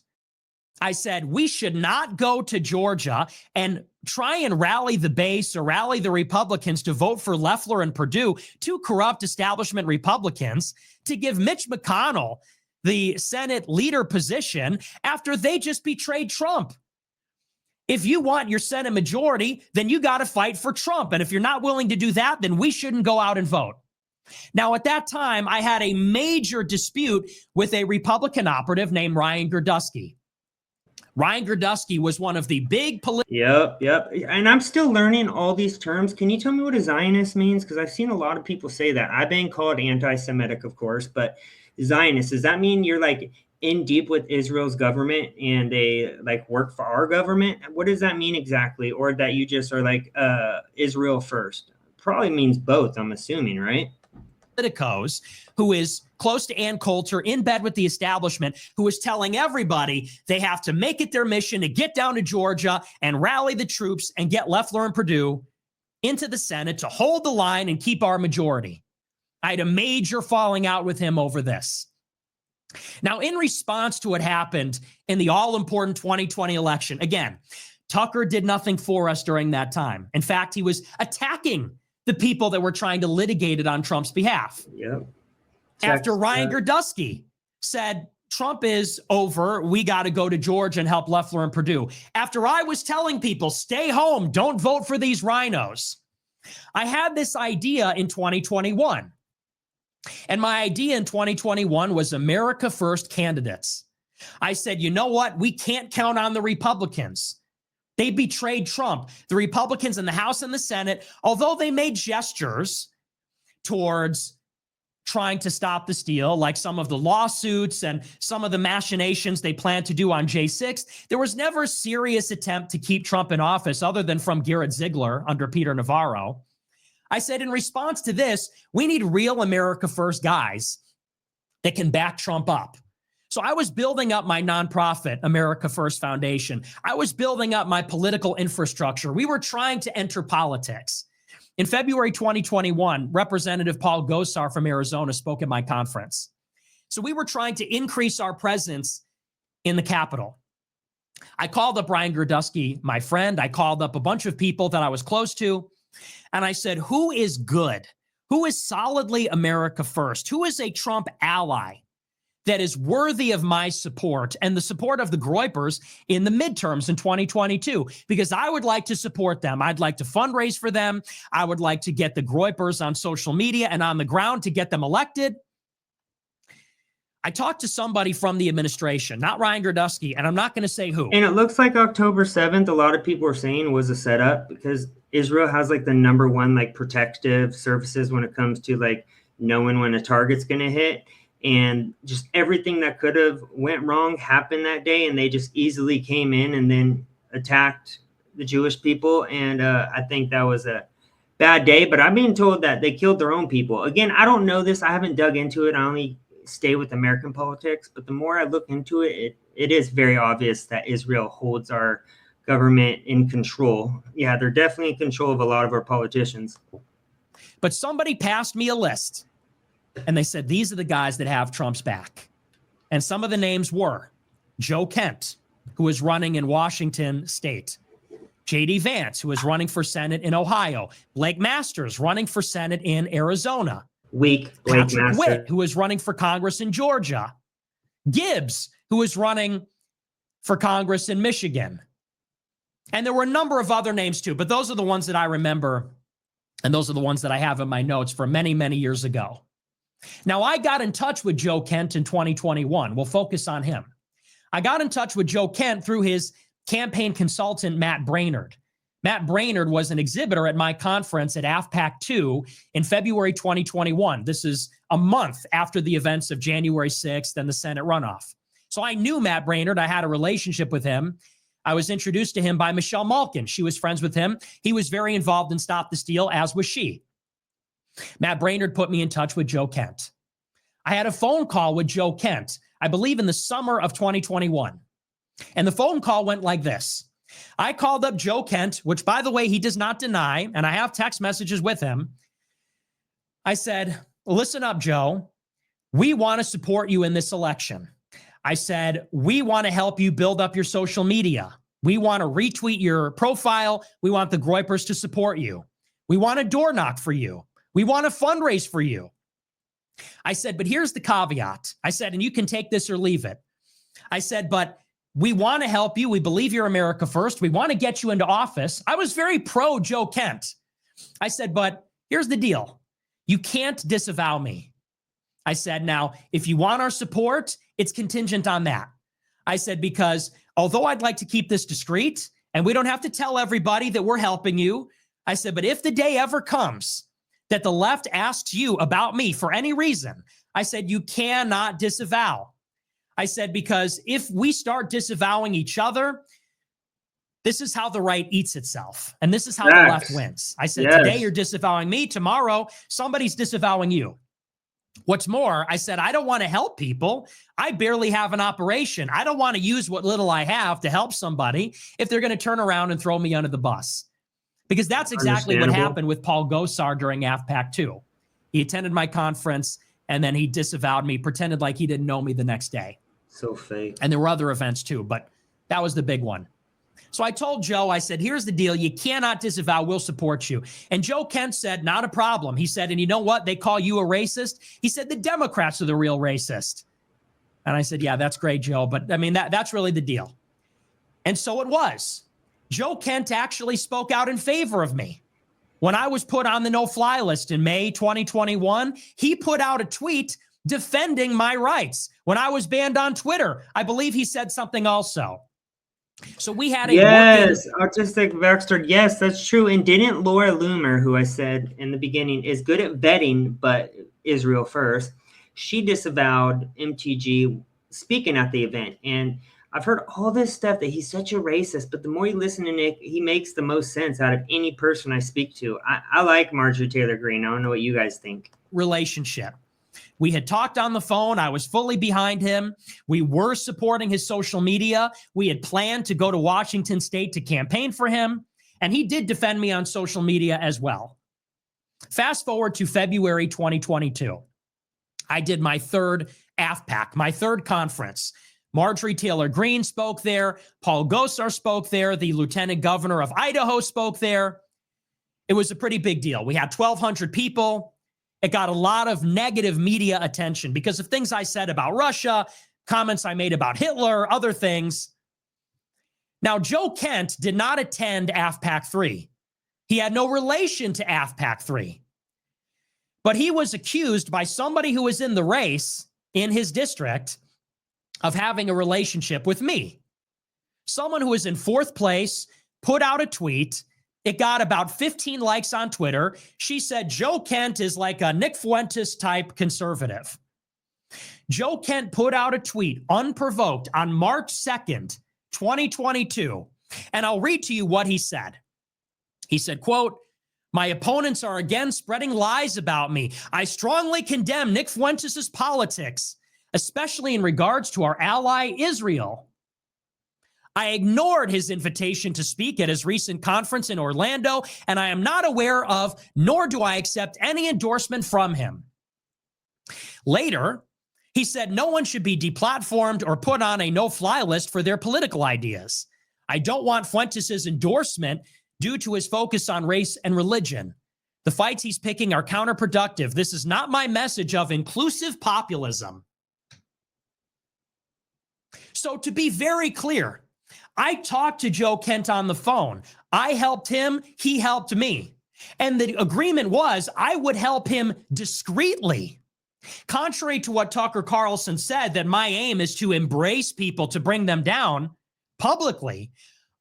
I said, we should not go to Georgia and try and rally the base or rally the Republicans to vote for Loeffler and Perdue, 2 corrupt establishment Republicans, to give Mitch McConnell the Senate leader position after they just betrayed Trump. If you want your Senate majority, then you got to fight for Trump. And if you're not willing to do that, then we shouldn't go out and vote. Now, at that time, I had a major dispute with a Republican operative named Ryan Gerdusky. Ryan Gerdusky was one of the big Yep. And I'm still learning all these terms. Can you tell me what a Zionist means? Because I've seen a lot of people say that. I've been called anti-Semitic, of course, but Zionist, does that mean you're like in deep with Israel's government and they like work for our government? What does that mean exactly? Or that you just are like Israel first? Probably means both, I'm assuming, right? Politicos, who is close to Ann Coulter, in bed with the establishment, who is telling everybody they have to make it their mission to get down to Georgia and rally the troops and get Loeffler and Perdue into the Senate to hold the line and keep our majority. I had a major falling out with him over this. Now, in response to what happened in the all-important 2020 election, again, Tucker did nothing for us during that time. In fact, he was attacking the people that were trying to litigate it on Trump's behalf. Yep. After Ryan Gerdusky said, Trump is over, we got to go to Georgia and help Loeffler and Perdue. After I was telling people, stay home, don't vote for these rhinos. I had this idea in 2021. And my idea in 2021 was America First candidates. I said, you know what? We can't count on the Republicans. They betrayed Trump. The Republicans in the House and the Senate, although they made gestures towards trying to stop the steal, like some of the lawsuits and some of the machinations they plan to do on J6. There was never a serious attempt to keep Trump in office other than from Garrett Ziegler under Peter Navarro. I said, in response to this, we need real America First guys that can back Trump up. So I was building up my nonprofit, America First Foundation. I was building up my political infrastructure. We were trying to enter politics. In February 2021, Representative Paul Gosar from Arizona spoke at my conference. So we were trying to increase our presence in the Capitol. I called up Ryan Gerdusky, my friend. I called up a bunch of people that I was close to. And I said, who is good? Who is solidly America First? Who is a Trump ally that is worthy of my support and the support of the Groypers in the midterms in 2022? Because I would like to support them. I'd like to fundraise for them. I would like to get the Groypers on social media and on the ground to get them elected. I talked to somebody from the administration, not Ryan Gerdusky, and I'm not going to say who. And it looks like October 7th, a lot of people were saying was a setup because Israel has like the #1 like protective services when it comes to like knowing when a target's going to hit. And just everything that could have went wrong happened that day. And they just easily came in and then attacked the Jewish people. And I think that was a bad day. But I'm being told that they killed their own people. Again, I don't know this. I haven't dug into it. I only stay with American politics. But the more I look into it, it is very obvious that Israel holds our government in control. Yeah, they're definitely in control of a lot of our politicians. But somebody passed me a list. And they said, these are the guys that have Trump's back. And some of the names were Joe Kent, who is running in Washington State. J.D. Vance, who is running for Senate in Ohio. Blake Masters, running for Senate in Arizona. Blake Patrick Masters. Witt, who is running for Congress in Georgia. Gibbs, who is running for Congress in Michigan. And there were a number of other names too, but those are the ones that I remember. And those are the ones that I have in my notes from many, many years ago. Now, I got in touch with Joe Kent in 2021. We'll focus on him. I got in touch with Joe Kent through his campaign consultant, Matt Brainerd. Matt Brainerd was an exhibitor at my conference at AFPAC 2 in February 2021. This is a month after the events of January 6th and the Senate runoff. So I knew Matt Brainerd. I had a relationship with him. I was introduced to him by Michelle Malkin. She was friends with him. He was very involved in Stop the Steal, as was she. Matt Brainerd put me in touch with Joe Kent. I had a phone call with Joe Kent, I believe in the summer of 2021. And the phone call went like this. I called up Joe Kent, which, by the way, he does not deny, and I have text messages with him. I said, listen up, Joe. We want to support you in this election. I said, we want to help you build up your social media. We want to retweet your profile. We want the Groypers to support you. We want to door knock for you. We want to fundraise for you. I said, but here's the caveat. I said, and you can take this or leave it. I said, but we want to help you. We believe you're America First. We want to get you into office. I was very pro Joe Kent. I said, but here's the deal. You can't disavow me. I said, now, if you want our support, it's contingent on that. I said, because although I'd like to keep this discreet and we don't have to tell everybody that we're helping you, I said, but if the day ever comes that the left asks you about me for any reason, I said, you cannot disavow. I said, because if we start disavowing each other, this is how the right eats itself. And this is how the left wins. I said, today you're disavowing me. Tomorrow, somebody's disavowing you. What's more, I said, I don't want to help people. I barely have an operation. I don't want to use what little I have to help somebody if they're going to turn around and throw me under the bus. Because that's exactly what happened with Paul Gosar during AFPAC 2. He attended my conference and then he disavowed me, pretended like he didn't know me the next day. So fake. And there were other events too, but that was the big one. So I told Joe, I said, here's the deal. You cannot disavow. We'll support you. And Joe Kent said, not a problem. He said, and you know what? They call you a racist. He said, the Democrats are the real racist. And I said, yeah, that's great, Joe. But I mean, that's really the deal. And so it was. Joe Kent actually spoke out in favor of me. When I was put on the no-fly list in May 2021, he put out a tweet defending my rights. When I was banned on Twitter, I believe he said something also. So we had a autistic bastard. Yes, that's true. And didn't Laura Loomer, who I said in the beginning is good at vetting, but Israel first. She disavowed MTG speaking at the event. And I've heard all this stuff that he's such a racist, but the more you listen to Nick, he makes the most sense out of any person I speak to. I like Marjorie Taylor Greene. I don't know what you guys think. Relationship. We had talked on the phone. I was fully behind him. We were supporting his social media. We had planned to go to Washington State to campaign for him. And he did defend me on social media as well. Fast forward to February 2022. I did my third AFPAC, my third conference. Marjorie Taylor Greene spoke there. Paul Gosar spoke there. The Lieutenant Governor of Idaho spoke there. It was a pretty big deal. We had 1,200 people. It got a lot of negative media attention because of things I said about Russia, comments I made about Hitler, other things. Now, Joe Kent did not attend AFPAC 3. He had no relation to AFPAC 3. But he was accused by somebody who was in the race in his district of having a relationship with me. Someone who was in fourth place put out a tweet. It got about 15 likes on Twitter. She said, Joe Kent is like a Nick Fuentes type conservative. Joe Kent put out a tweet unprovoked on March 2nd, 2022. And I'll read to you what he said. He said, quote, "My opponents are again spreading lies about me. I strongly condemn Nick Fuentes' politics, especially in regards to our ally, Israel. I ignored his invitation to speak at his recent conference in Orlando, and I am not aware of, nor do I accept any endorsement from him." Later, he said no one should be deplatformed or put on a no-fly list for their political ideas. I don't want Fuentes' endorsement due to his focus on race and religion. The fights he's picking are counterproductive. This is not my message of inclusive populism. So to be very clear, I talked to Joe Kent on the phone. I helped him. He helped me. And the agreement was I would help him discreetly. Contrary to what Tucker Carlson said, that my aim is to embrace people, to bring them down publicly,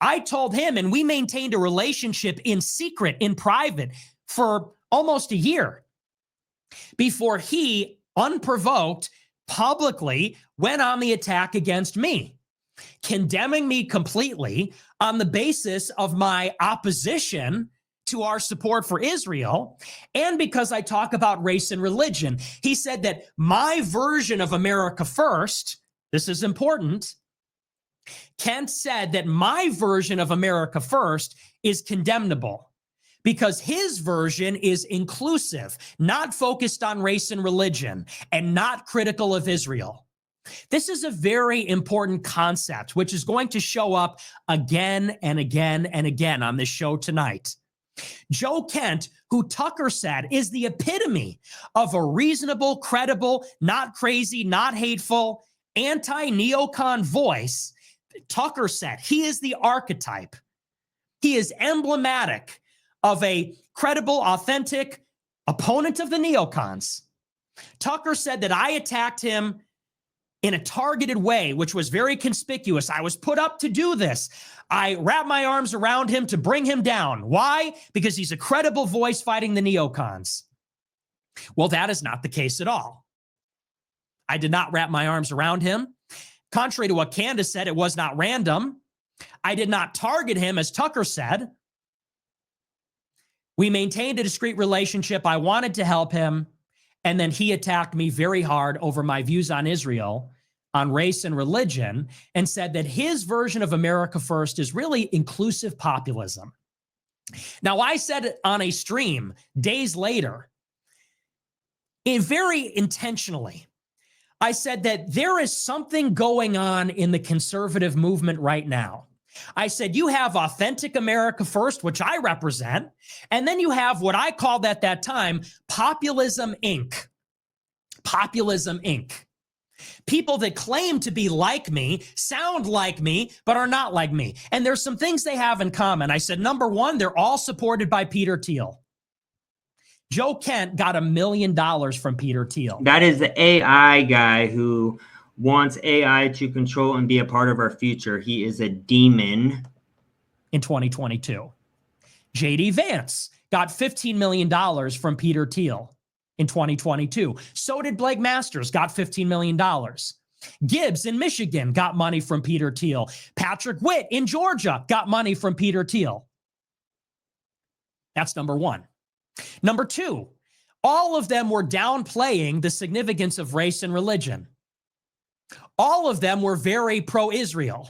I told him, and we maintained a relationship in secret, in private, for almost a year before he, unprovoked, publicly went on the attack against me, condemning me completely on the basis of my opposition to our support for Israel, and because I talk about race and religion. He said that my version of America First, this is important, Kent said that my version of America First is condemnable because his version is inclusive, not focused on race and religion, and not critical of Israel. This is a very important concept, which is going to show up again and again and again on this show tonight. Joe Kent, who Tucker said is the epitome of a reasonable, credible, not crazy, not hateful, anti-neocon voice, Tucker said he is the archetype. He is emblematic of a credible, authentic opponent of the neocons. Tucker said that I attacked him in a targeted way, which was very conspicuous. I was put up to do this. I wrapped my arms around him to bring him down. Why? Because he's a credible voice fighting the neocons. Well, that is not the case at all. I did not wrap my arms around him. Contrary to what Candace said, it was not random. I did not target him, as Tucker said. We maintained a discreet relationship. I wanted to help him. And then he attacked me very hard over my views on Israel, on race and religion, and said that his version of America First is really inclusive populism. Now, I said on a stream days later, very intentionally, I said that there is something going on in the conservative movement right now. I said, you have authentic America First, which I represent, and then you have what I called at that time, Populism Inc. Populism Inc. People that claim to be like me, sound like me, but are not like me. And there's some things they have in common. I said, number one, they're all supported by Peter Thiel. Joe Kent got $1 million from Peter Thiel. That is the AI guy who wants AI to control and be a part of our future. He is a demon. In 2022. J.D. Vance got $15 million from Peter Thiel. in 2022. So did Blake Masters, got $15 million. Gibbs in Michigan got money from Peter Thiel. Patrick Witt in Georgia got money from Peter Thiel. That's number one. Number two, all of them were downplaying the significance of race and religion. All of them were very pro-Israel.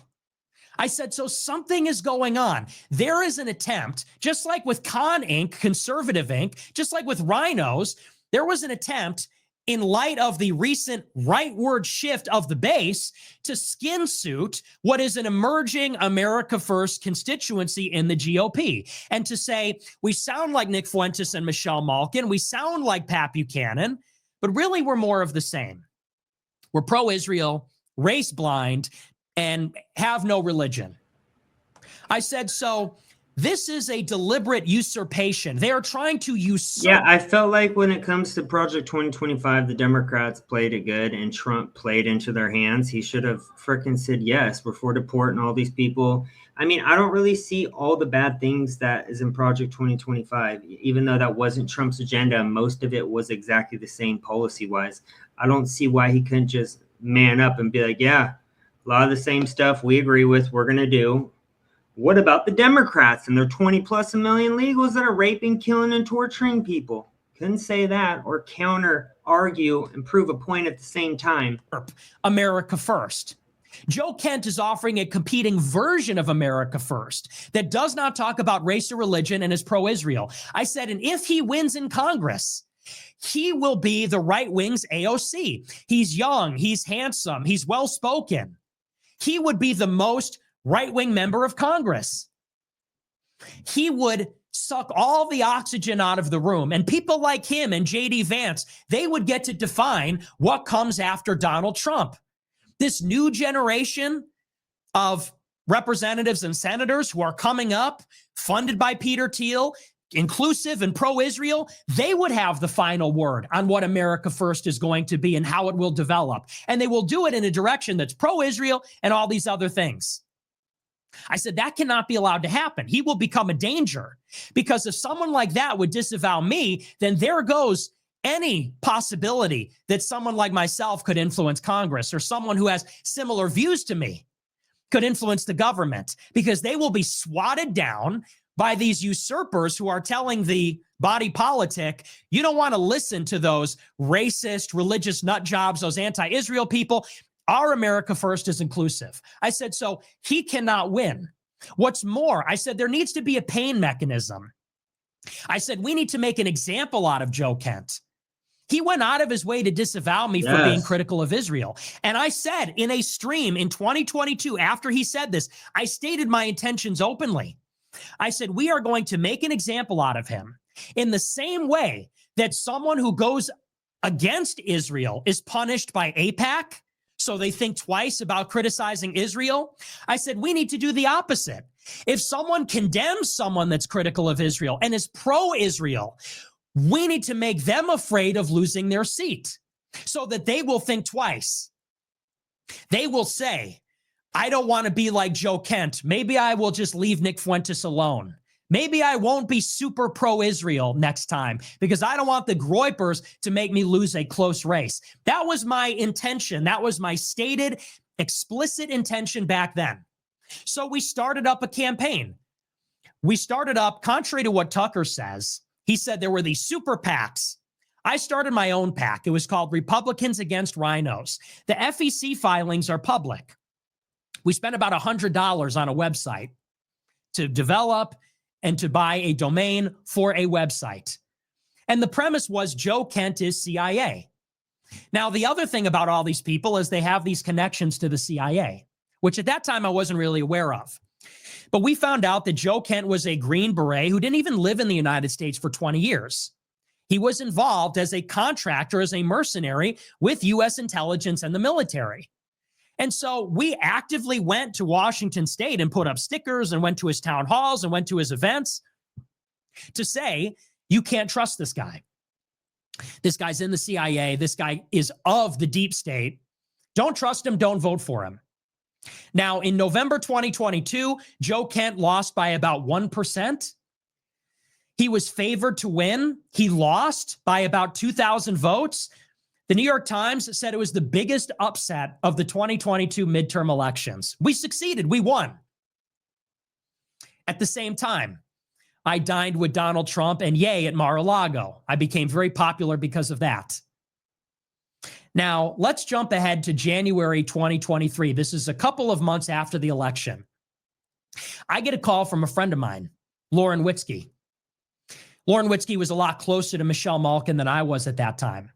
I said, so something is going on. There is an attempt, just like with Con Inc., Conservative Inc., just like with Rhinos, there was an attempt in light of the recent rightward shift of the base to skin suit what is an emerging America First constituency in the GOP. And to say, we sound like Nick Fuentes and Michelle Malkin, we sound like Pat Buchanan, but really we're more of the same. We're pro-Israel, race blind, and have no religion. I said, so this is a deliberate usurpation. They are trying to usurp. Yeah, I felt like when it comes to Project 2025, the Democrats played it good and Trump played into their hands. He should have frickin' said, yes, we're for deporting all these people. I mean, I don't really see all the bad things that is in Project 2025, even though that wasn't Trump's agenda. Most of it was exactly the same policy-wise. I don't see why he couldn't just man up and be like, yeah, a lot of the same stuff we agree with, we're going to do. What about the Democrats and their 20 plus million illegals that are raping, killing, and torturing people? Couldn't say that or counter, argue, and prove a point at the same time. America First. Joe Kent is offering a competing version of America First that does not talk about race or religion and is pro-Israel. I said, and if he wins in Congress, he will be the right wing's AOC. He's young, he's handsome, he's well-spoken. He would be the most right-wing member of Congress. He would suck all the oxygen out of the room. And people like him and J.D. Vance, they would get to define what comes after Donald Trump. This new generation of representatives and senators who are coming up, funded by Peter Thiel, inclusive and pro-Israel, they would have the final word on what America First is going to be and how it will develop. And they will do it in a direction that's pro-Israel and all these other things. I said, that cannot be allowed to happen. He will become a danger because if someone like that would disavow me, then there goes any possibility that someone like myself could influence Congress or someone who has similar views to me could influence the government because they will be swatted down by these usurpers who are telling the body politic, you don't want to listen to those racist, religious nut jobs, those anti-Israel people. Our America First is inclusive. I said, so he cannot win. What's more, I said, there needs to be a pain mechanism. I said, we need to make an example out of Joe Kent. He went out of his way to disavow me for being critical of Israel. And I said in a stream in 2022, after he said this, I stated my intentions openly. I said, we are going to make an example out of him in the same way that someone who goes against Israel is punished by AIPAC, so they think twice about criticizing Israel. I said, we need to do the opposite. If someone condemns someone that's critical of Israel and is pro-Israel, we need to make them afraid of losing their seat so that they will think twice. They will say, I don't want to be like Joe Kent. Maybe I will just leave Nick Fuentes alone. Maybe I won't be super pro-Israel next time because I don't want the Groypers to make me lose a close race. That was my intention. That was my stated, explicit intention back then. So we started up a campaign. We started up, contrary to what Tucker says, he said there were these super PACs. I started my own PAC. It was called Republicans Against Rhinos. The FEC filings are public. We spent about $100 on a website to develop and to buy a domain for a website. And the premise was Joe Kent is CIA. Now, the other thing about all these people is they have these connections to the CIA, which at that time I wasn't really aware of. But we found out that Joe Kent was a Green Beret who didn't even live in the United States for 20 years. He was involved as a contractor, as a mercenary with U.S. intelligence and the military. And so we actively went to Washington State and put up stickers and went to his town halls and went to his events to say, you can't trust this guy. This guy's in the CIA. This guy is of the deep state. Don't trust him. Don't vote for him. Now, in November 2022, Joe Kent lost by about 1%. He was favored to win. He lost by about 2,000 votes. The New York Times said it was the biggest upset of the 2022 midterm elections. We succeeded. We won. At the same time, I dined with Donald Trump and Ye at Mar-a-Lago. I became very popular because of that. Now, let's jump ahead to January 2023. This is a couple of months after the election. I get a call from a friend of mine, Lauren Witzke. Lauren Witzke was a lot closer to Michelle Malkin than I was at that time.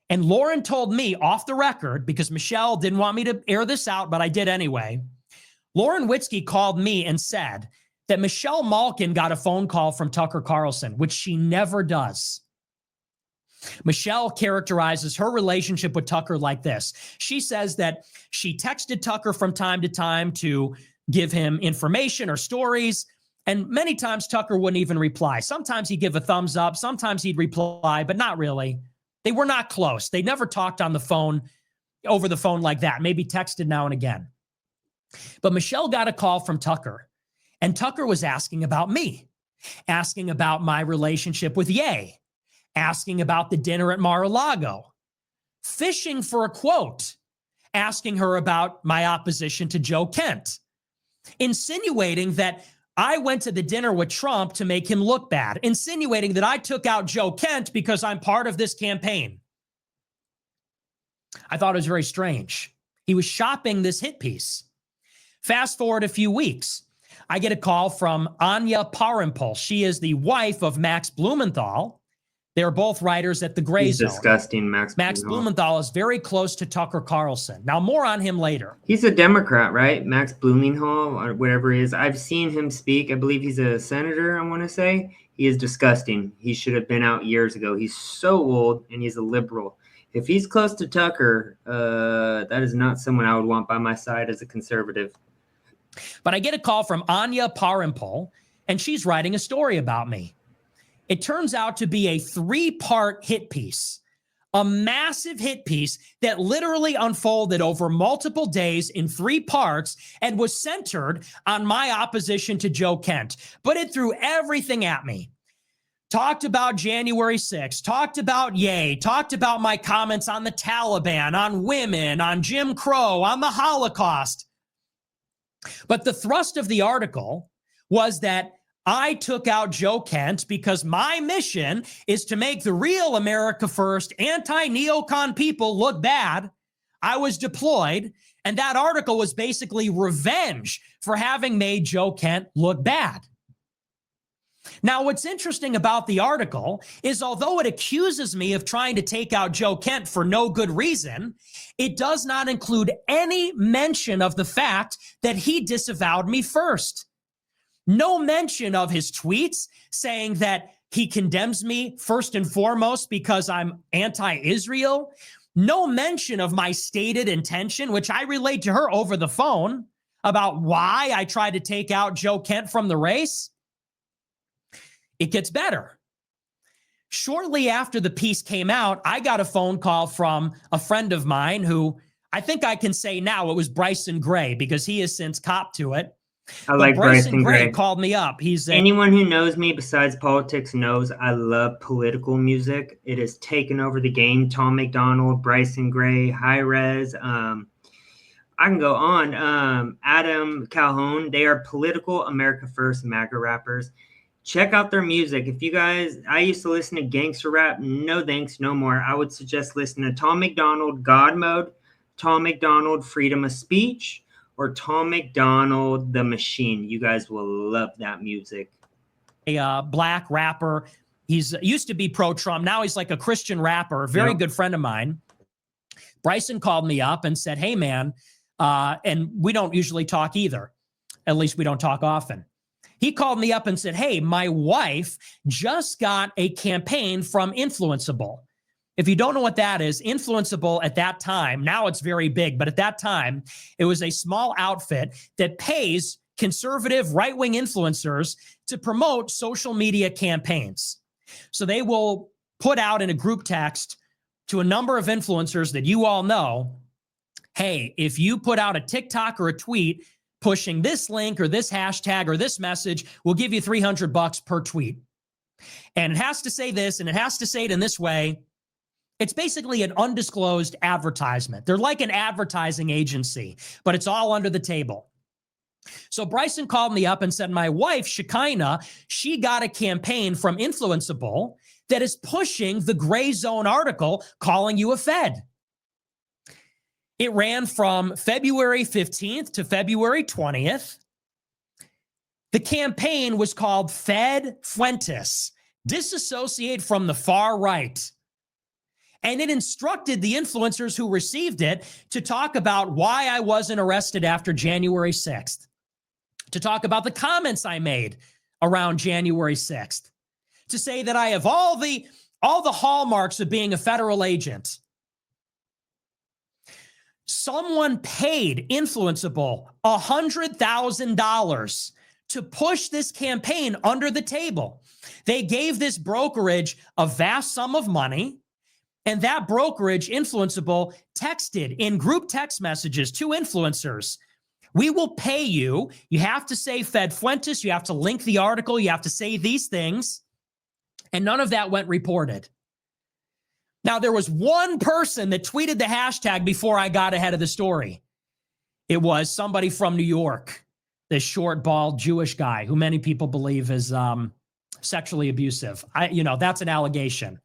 And Lauren told me off the record, because Michelle didn't want me to air this out, but I did anyway. Lauren Witzke called me and said that Michelle Malkin got a phone call from Tucker Carlson, which she never does. Michelle characterizes her relationship with Tucker like this. She says that she texted Tucker from time to time to give him information or stories, and many times Tucker wouldn't even reply. Sometimes he'd give a thumbs up, sometimes he'd reply, but not really. They were not close. They never talked on the phone, over the phone like that, maybe texted now and again. But Michelle got a call from Tucker, and Tucker was asking about me, asking about my relationship with Ye, asking about the dinner at Mar-a-Lago, fishing for a quote, asking her about my opposition to Joe Kent, insinuating that I went to the dinner with Trump to make him look bad, insinuating that I took out Joe Kent because I'm part of this campaign. I thought it was very strange. He was shopping this hit piece. Fast forward a few weeks, I get a call from Anya Parampol. She is the wife of Max Blumenthal. They're both writers at the Gray He's Zone. disgusting, Max Blumenthal is very close to Tucker Carlson. Now, more on him later. He's a Democrat, right? Max Blumenthal, or whatever he is. I've seen him speak. I believe he's a senator, I want to say. He is disgusting. He should have been out years ago. He's so old, and he's a liberal. If he's close to Tucker, that is not someone I would want by my side as a conservative. But I get a call from Anya Parampol, and she's writing a story about me. It turns out to be a 3-part hit piece, a massive hit piece that literally unfolded over multiple days in 3 parts and was centered on my opposition to Joe Kent. But it threw everything at me. Talked about January 6th, talked about Ye, talked about my comments on the Taliban, on women, on Jim Crow, on the Holocaust. But the thrust of the article was that I took out Joe Kent because my mission is to make the real America First anti-neocon people look bad. I was deployed, and that article was basically revenge for having made Joe Kent look bad. Now, what's interesting about the article is although it accuses me of trying to take out Joe Kent for no good reason, it does not include any mention of the fact that he disavowed me first. No mention of his tweets saying that he condemns me first and foremost because I'm anti-Israel. No mention of my stated intention, which I relayed to her over the phone, about why I tried to take out Joe Kent from the race. It gets better. Shortly after the piece came out, I got a phone call from a friend of mine who I think I can say now it was Bryson Gray because he has since copped to it. I like Bryson Gray. Called me up. Anyone who knows me besides politics knows I love political music. It has taken over the game. Tom McDonald, Bryson Gray, High Res. I can go on. Adam Calhoun. They are political America First MAGA rappers. Check out their music. If you guys, I used to listen to gangster rap. No thanks, no more. I would suggest listening to Tom McDonald, God Mode, Tom McDonald, Freedom of Speech, or Tom McDonald, The Machine. You guys will love that music. A black rapper. He's used to be pro-Trump. Now he's like a Christian rapper. Very good friend of mine. Bryson called me up and said, hey, man, and we don't usually talk either. At least we don't talk often. He called me up and said, hey, my wife just got a campaign from Influenceable. If you don't know what that is, Influenceable at that time, now it's very big, but at that time, it was a small outfit that pays conservative right-wing influencers to promote social media campaigns. So they will put out in a group text to a number of influencers that you all know, hey, if you put out a TikTok or a tweet pushing this link or this hashtag or this message, we'll give you $300 per tweet. And it has to say this, and it has to say it in this way. It's basically an undisclosed advertisement. They're like an advertising agency, but it's all under the table. So Bryson called me up and said, my wife, Shekinah, she got a campaign from Influenceable that is pushing the Gray Zone article calling you a Fed. It ran from February 15th to February 20th. The campaign was called Fed Fuentes, disassociate from the far right. And it instructed the influencers who received it to talk about why I wasn't arrested after January 6th, to talk about the comments I made around January 6th, to say that I have all the hallmarks of being a federal agent. Someone paid Influenceable $100,000 to push this campaign under the table. They gave this brokerage a vast sum of money, and that brokerage, Influenceable, texted in group text messages to influencers, we will pay you. You have to say Fed Fuentes. You have to link the article. You have to say these things. And none of that went reported. Now, there was one person that tweeted the hashtag before I got ahead of the story. It was somebody from New York, this short, bald Jewish guy who many people believe is sexually abusive. That's an allegation.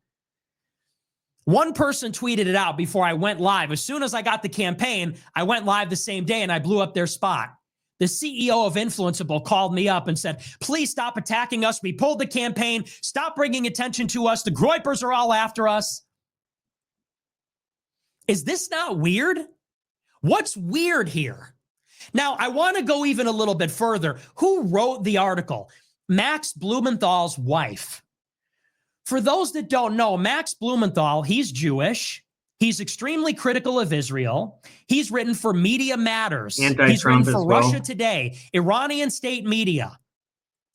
One person tweeted it out before I went live. As soon as I got the campaign, I went live the same day and I blew up their spot. The CEO of Influenceable called me up and said, please stop attacking us. We pulled the campaign. Stop bringing attention to us. The Groypers are all after us. Is this not weird? What's weird here? Now, I want to go even a little bit further. Who wrote the article? Max Blumenthal's wife. For those that don't know, Max Blumenthal, he's Jewish. He's extremely critical of Israel. He's written for Media Matters. He's written for Russia Today, Iranian state media.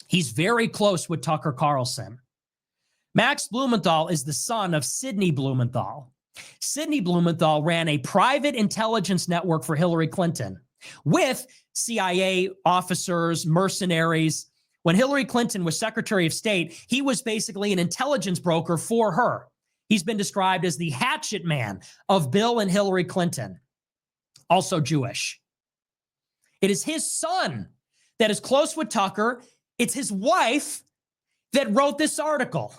He's very close with Tucker Carlson. Max Blumenthal is the son of Sidney Blumenthal. Sidney Blumenthal ran a private intelligence network for Hillary Clinton with CIA officers, mercenaries. When Hillary Clinton was Secretary of State, he was basically an intelligence broker for her. He's been described as the hatchet man of Bill and Hillary Clinton, also Jewish. It is his son that is close with Tucker. It's his wife that wrote this article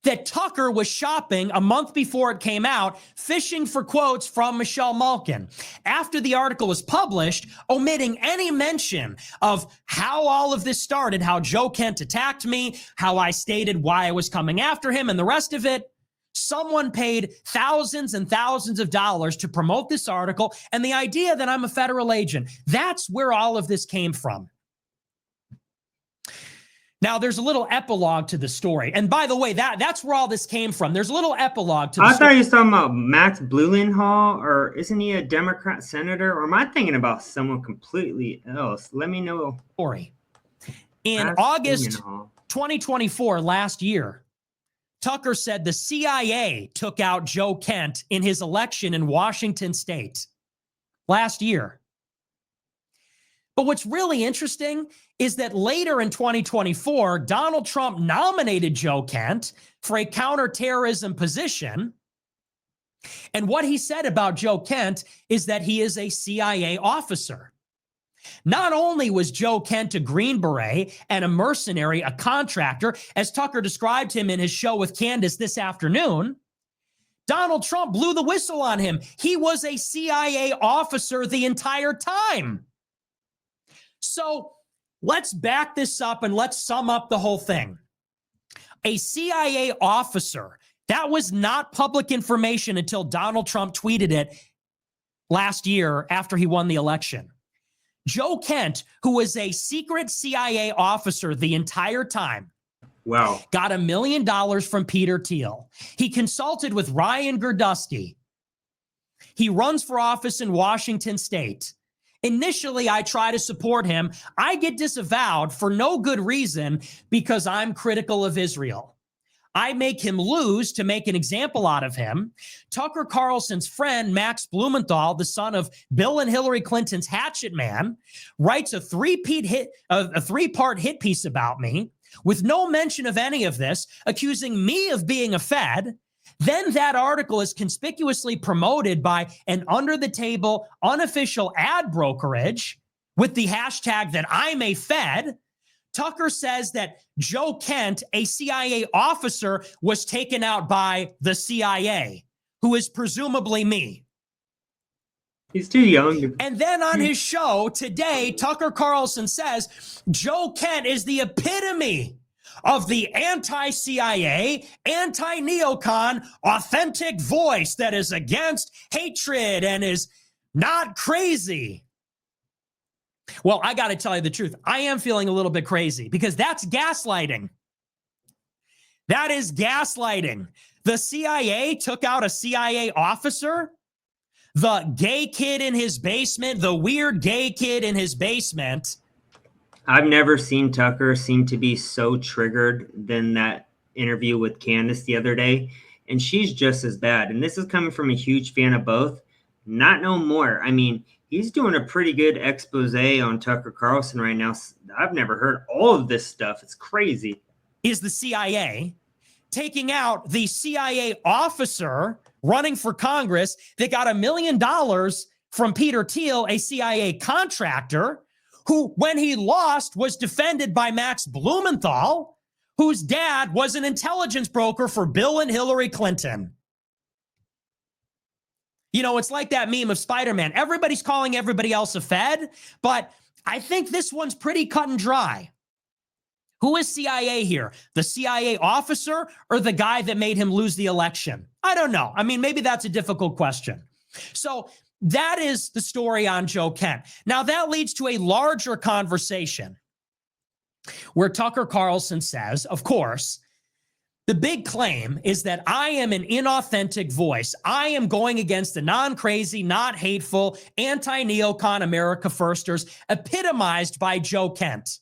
that Tucker was shopping a month before it came out, fishing for quotes from Michelle Malkin. After the article was published, omitting any mention of how all of this started, how Joe Kent attacked me, how I stated why I was coming after him, and the rest of it, someone paid thousands and thousands of dollars to promote this article and the idea that I'm a federal agent. That's where all of this came from. Now, there's a little epilogue to the story. And by the way, that's where all this came from. There's a little epilogue to the story. I thought you were talking about Max Blumenthal, or isn't he a Democrat senator? Or am I thinking about someone completely else? Let me know. In August 2024, last year, Tucker said the CIA took out Joe Kent in his election in Washington state last year. But what's really interesting is that later in 2024, Donald Trump nominated Joe Kent for a counterterrorism position. And what he said about Joe Kent is that he is a CIA officer. Not only was Joe Kent a Green Beret and a mercenary, a contractor, as Tucker described him in his show with Candace this afternoon, Donald Trump blew the whistle on him. He was a CIA officer the entire time. So let's back this up and let's sum up the whole thing. A CIA officer, that was not public information until Donald Trump tweeted it last year after he won the election. Joe Kent, who was a secret CIA officer the entire time, got $1 million from Peter Thiel. He consulted with Ryan Girdusky. He runs for office in Washington state. Initially, I try to support him. I get disavowed for no good reason because I'm critical of Israel. I make him lose to make an example out of him. Tucker Carlson's friend, Max Blumenthal, the son of Bill and Hillary Clinton's hatchet man, writes a three-part hit piece about me. with no mention of any of this, accusing me of being a Fed. Then that article is conspicuously promoted by an under-the-table, unofficial ad brokerage with the hashtag that I'm a Fed. Tucker says that Joe Kent, a CIA officer, was taken out by the CIA, who is presumably me. He's too young. And then on his show today, Tucker Carlson says Joe Kent is the epitome of the anti-CIA, anti-neocon, authentic voice that is against hatred and is not crazy. Well, I got to tell you the truth. I am feeling a little bit crazy because that's gaslighting. That is gaslighting. The CIA took out a CIA officer. The gay kid in his basement, the weird gay kid in his basement. I've never seen Tucker seem to be so triggered than that interview with Candace the other day. And she's just as bad. And this is coming from a huge fan of both. Not no more. I mean, he's doing a pretty good expose on Tucker Carlson right now. I've never heard all of this stuff. It's crazy. Is the CIA taking out the CIA officer running for Congress that got $1 million from Peter Thiel, a CIA contractor, who, when he lost, was defended by Max Blumenthal, whose dad was an intelligence broker for Bill and Hillary Clinton. You know, it's like that meme of Spider-Man. Everybody's calling everybody else a Fed, but I think this one's pretty cut and dry. Who is CIA here? The CIA officer or the guy that made him lose the election? I don't know. I mean, maybe that's a difficult question. So that is the story on Joe Kent. Now that leads to a larger conversation where Tucker Carlson says, of course, the big claim is that I am an inauthentic voice. I am going against the non-crazy, not hateful, anti-neocon America firsters epitomized by Joe Kent.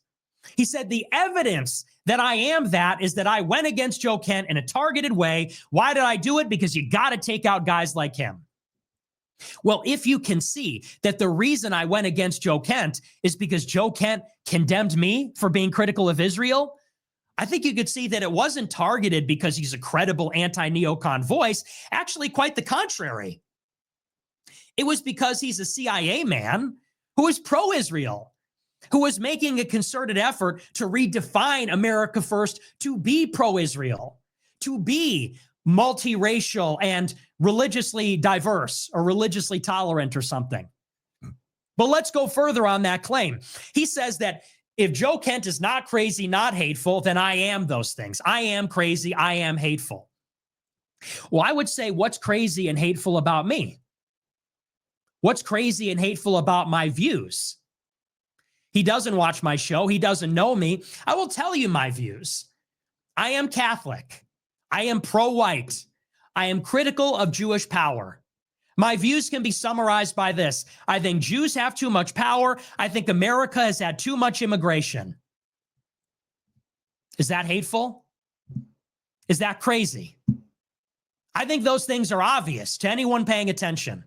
He said the evidence that I am that is that I went against Joe Kent in a targeted way. Why did I do it? Because you got to take out guys like him. Well, if you can see that the reason I went against Joe Kent is because Joe Kent condemned me for being critical of Israel, I think you could see that it wasn't targeted because he's a credible anti-neocon voice. Actually, quite the contrary. It was because he's a CIA man who is pro-Israel, who was making a concerted effort to redefine America First to be pro-Israel, to be multiracial and religiously diverse or religiously tolerant or something. But let's go further on that claim. He says that if Joe Kent is not crazy, not hateful, then I am those things. I am crazy. I am hateful. Well, I would say, what's crazy and hateful about me? What's crazy and hateful about my views? He doesn't watch my show. He doesn't know me. I will tell you my views. I am Catholic. I am pro-white. I am critical of Jewish power. My views can be summarized by this. I think Jews have too much power. I think America has had too much immigration. Is that hateful? Is that crazy? I think those things are obvious to anyone paying attention.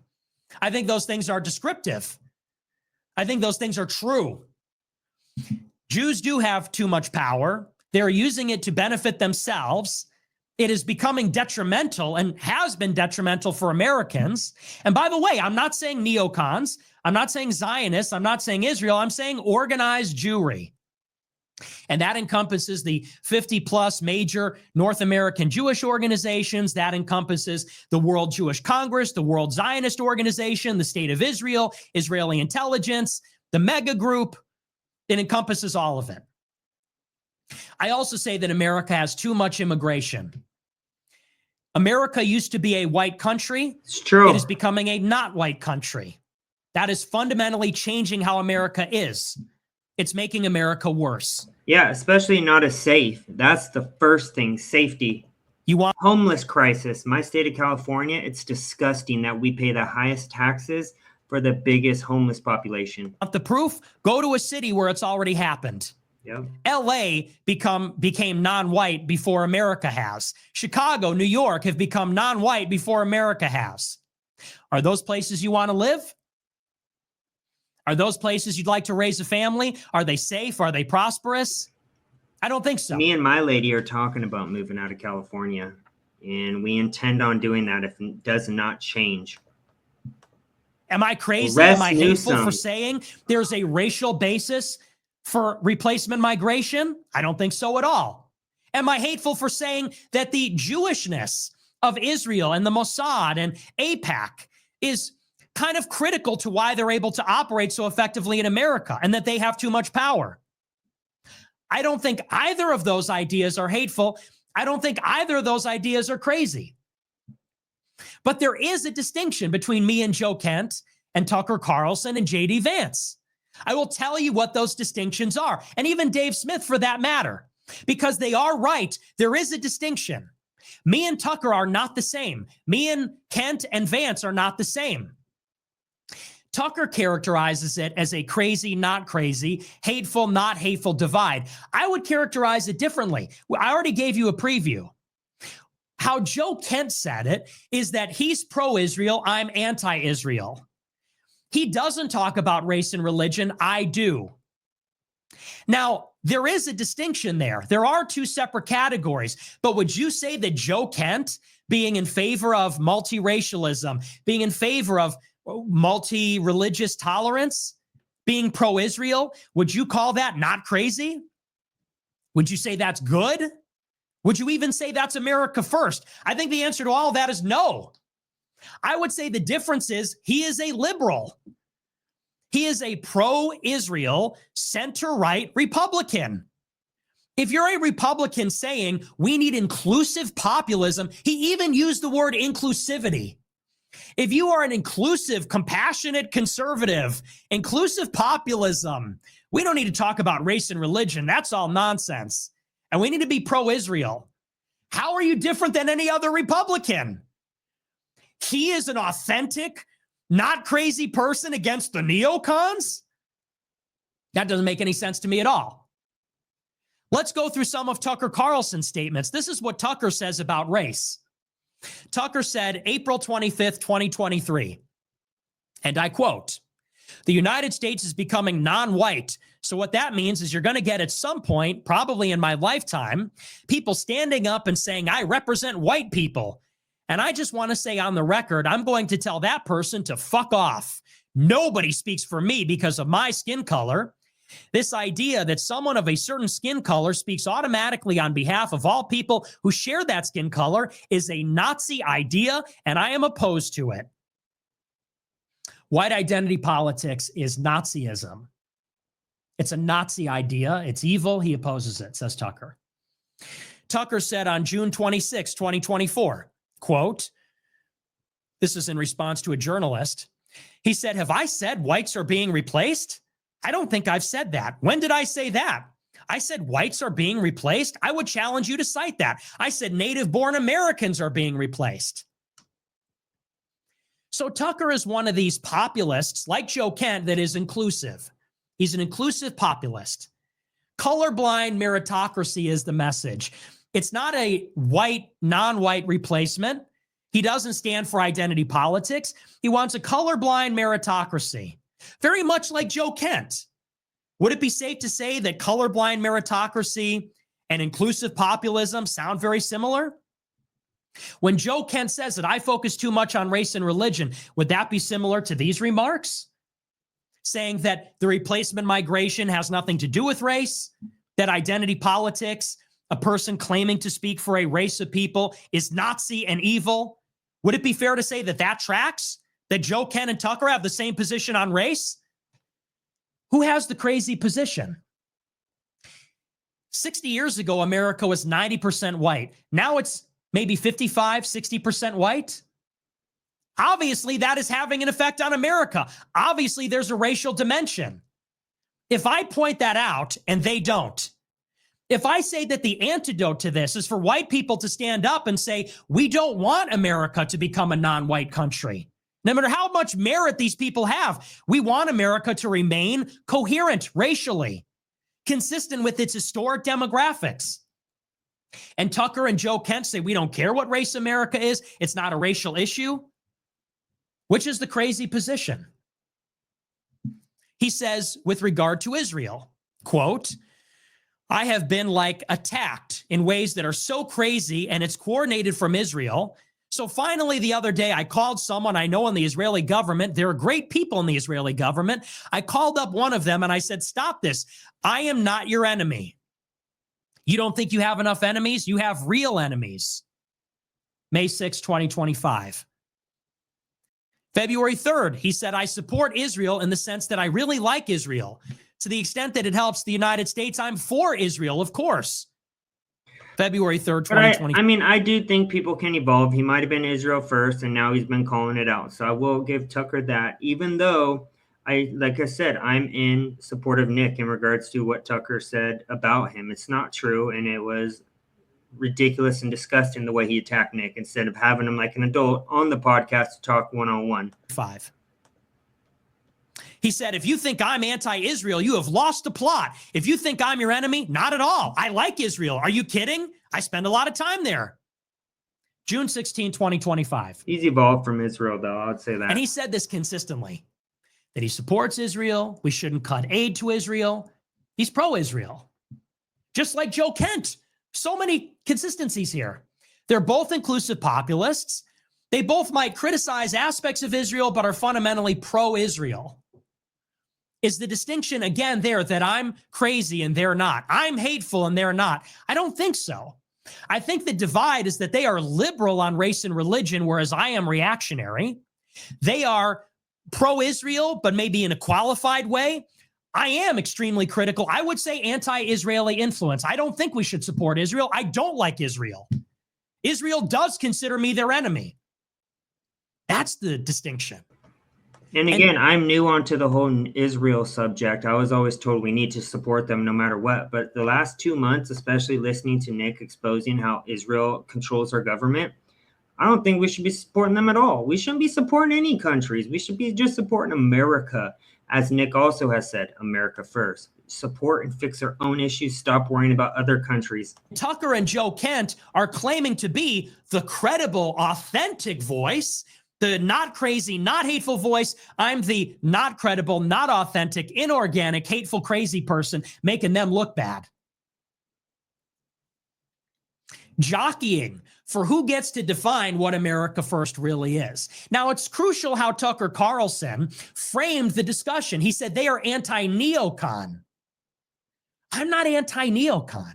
I think those things are descriptive. I think those things are true. Jews do have too much power. They're using it to benefit themselves. It is becoming detrimental and has been detrimental for Americans. And by the way, I'm not saying neocons. I'm not saying Zionists. I'm not saying Israel. I'm saying organized Jewry. And that encompasses the 50 plus major North American Jewish organizations. That encompasses the World Jewish Congress, the World Zionist Organization, the State of Israel, Israeli intelligence, the mega group. It encompasses all of it. I also say that America has too much immigration. America used to be a white country. It's true. It is becoming a not white country. That is fundamentally changing how America is. It's making America worse. Yeah, especially not as safe. That's the first thing, safety. You want homeless crisis. My state of California, it's disgusting that we pay the highest taxes for the biggest homeless population. the proof? Go to a city where it's already happened. Yep. LA became non-white before America has. Chicago, New York have become non-white before America has. Are those places you want to live? Are those places you'd like to raise a family? Are they safe? Are they prosperous? I don't think so. Me and my lady are talking about moving out of California, and we intend on doing that if it does not change. Am I crazy? Russ Am I hateful Newsom. for saying there's a racial basis for replacement migration? I don't think so at all. Am I hateful for saying that the Jewishness of Israel and the Mossad and AIPAC is kind of critical to why they're able to operate so effectively in America and that they have too much power? I don't think either of those ideas are hateful. I don't think either of those ideas are crazy. But there is a distinction between me and Joe Kent and Tucker Carlson and J.D. Vance. I will tell you what those distinctions are, and even Dave Smith for that matter, because they are right. There is a distinction. Me and Tucker are not the same. Me and Kent and Vance are not the same. Tucker characterizes it as a crazy, not crazy, hateful, not hateful divide. I would characterize it differently. I already gave you a preview. How Joe Kent said it is that he's pro-Israel, I'm anti-Israel. He doesn't talk about race and religion, I do. Now, there is a distinction there. There are two separate categories, but would you say that Joe Kent, being in favor of multiracialism, being in favor of multi-religious tolerance, being pro-Israel, would you call that not crazy? Would you say that's good? Would you even say that's America first? I think the answer to all of that is no. I would say the difference is he is a liberal. He is a pro-Israel, center-right Republican. If you're a Republican saying we need inclusive populism, he even used the word inclusivity. If you are an inclusive, compassionate conservative, inclusive populism, we don't need to talk about race and religion. That's all nonsense. And we need to be pro-Israel. How are you different than any other Republican? He is an authentic, not crazy person against the neocons? That doesn't make any sense to me at all. Let's go through some of Tucker Carlson's statements. This is what Tucker says about race. Tucker said April 25th, 2023, and I quote, "The United States is becoming non-white. So what that means is you're going to get at some point, probably in my lifetime, people standing up and saying, I represent white people. And I just want to say on the record, I'm going to tell that person to fuck off. Nobody speaks for me because of my skin color. This idea that someone of a certain skin color speaks automatically on behalf of all people who share that skin color is a Nazi idea, and I am opposed to it." White identity politics is Nazism. It's a Nazi idea. It's evil. He opposes it, says Tucker. Tucker said on June 26, 2024, quote, this is in response to a journalist. He said, "Have I said whites are being replaced? I don't think I've said that. When did I say that? I said whites are being replaced? I would challenge you to cite that. I said native-born Americans are being replaced." So Tucker is one of these populists, like Joe Kent, that is inclusive. He's an inclusive populist. Colorblind meritocracy is the message. It's not a white, non-white replacement. He doesn't stand for identity politics. He wants a colorblind meritocracy. Very much like Joe Kent. Would it be safe to say that colorblind meritocracy and inclusive populism sound very similar? When Joe Kent says that I focus too much on race and religion, would that be similar to these remarks? Saying that the replacement migration has nothing to do with race, that identity politics, a person claiming to speak for a race of people, is Nazi and evil? Would it be fair to say that that tracks? That Joe Kent and Tucker have the same position on race? Who has the crazy position? 60 years ago, America was 90% white. Now it's maybe 55, 60% white. Obviously, that is having an effect on America. Obviously, there's a racial dimension. If I point that out and they don't, if I say that the antidote to this is for white people to stand up and say, we don't want America to become a non-white country, no matter how much merit these people have, we want America to remain coherent racially, consistent with its historic demographics. And Tucker and Joe Kent say, we don't care what race America is. It's not a racial issue. Which is the crazy position? He says, with regard to Israel, quote, I have been like attacked in ways that are so crazy, and it's coordinated from Israel. So finally, the other day, I called someone I know in the Israeli government. There are great people in the Israeli government. I called up one of them and I said, stop this. I am not your enemy. You don't think you have enough enemies? You have real enemies. May 6, 2025. February 3rd, he said, I support Israel in the sense that I really like Israel. To the extent that it helps the United States, I'm for Israel, of course. February 3rd, 2020. I mean, I do think people can evolve. He might have been Israel first, and now he's been calling it out. So I will give Tucker that, even though like I said, I'm in support of Nick in regards to what Tucker said about him. It's not true, and it was ridiculous and disgusting the way he attacked Nick instead of having him like an adult on the podcast to talk one-on-one. 5. He said, if you think I'm anti-Israel, you have lost the plot. If you think I'm your enemy, not at all. I like Israel. Are you kidding? I spend a lot of time there. June 16, 2025. He's evolved from Israel, though. I would say that. And he said this consistently, that he supports Israel. We shouldn't cut aid to Israel. He's pro-Israel. Just like Joe Kent. So many consistencies here. They're both inclusive populists. They both might criticize aspects of Israel, but are fundamentally pro-Israel. Is the distinction, again, there that I'm crazy and they're not? I'm hateful and they're not? I don't think so. I think the divide is that they are liberal on race and religion, whereas I am reactionary. They are pro-Israel, but maybe in a qualified way. I am extremely critical. I would say anti-Israeli influence. I don't think we should support Israel. I don't like Israel. Israel does consider me their enemy. That's the distinction. And again, I'm new onto the whole Israel subject. I was always told we need to support them no matter what. But the last 2 months, especially listening to Nick exposing how Israel controls our government, I don't think we should be supporting them at all. We shouldn't be supporting any countries. We should be just supporting America. As Nick also has said, America first. Support and fix our own issues. Stop worrying about other countries. Tucker and Joe Kent are claiming to be the credible, authentic voice, the not crazy, not hateful voice. I'm the not credible, not authentic, inorganic, hateful, crazy person, making them look bad. Jockeying for who gets to define what America first really is. Now, it's crucial how Tucker Carlson framed the discussion. He said they are anti-neocon. I'm not anti-neocon.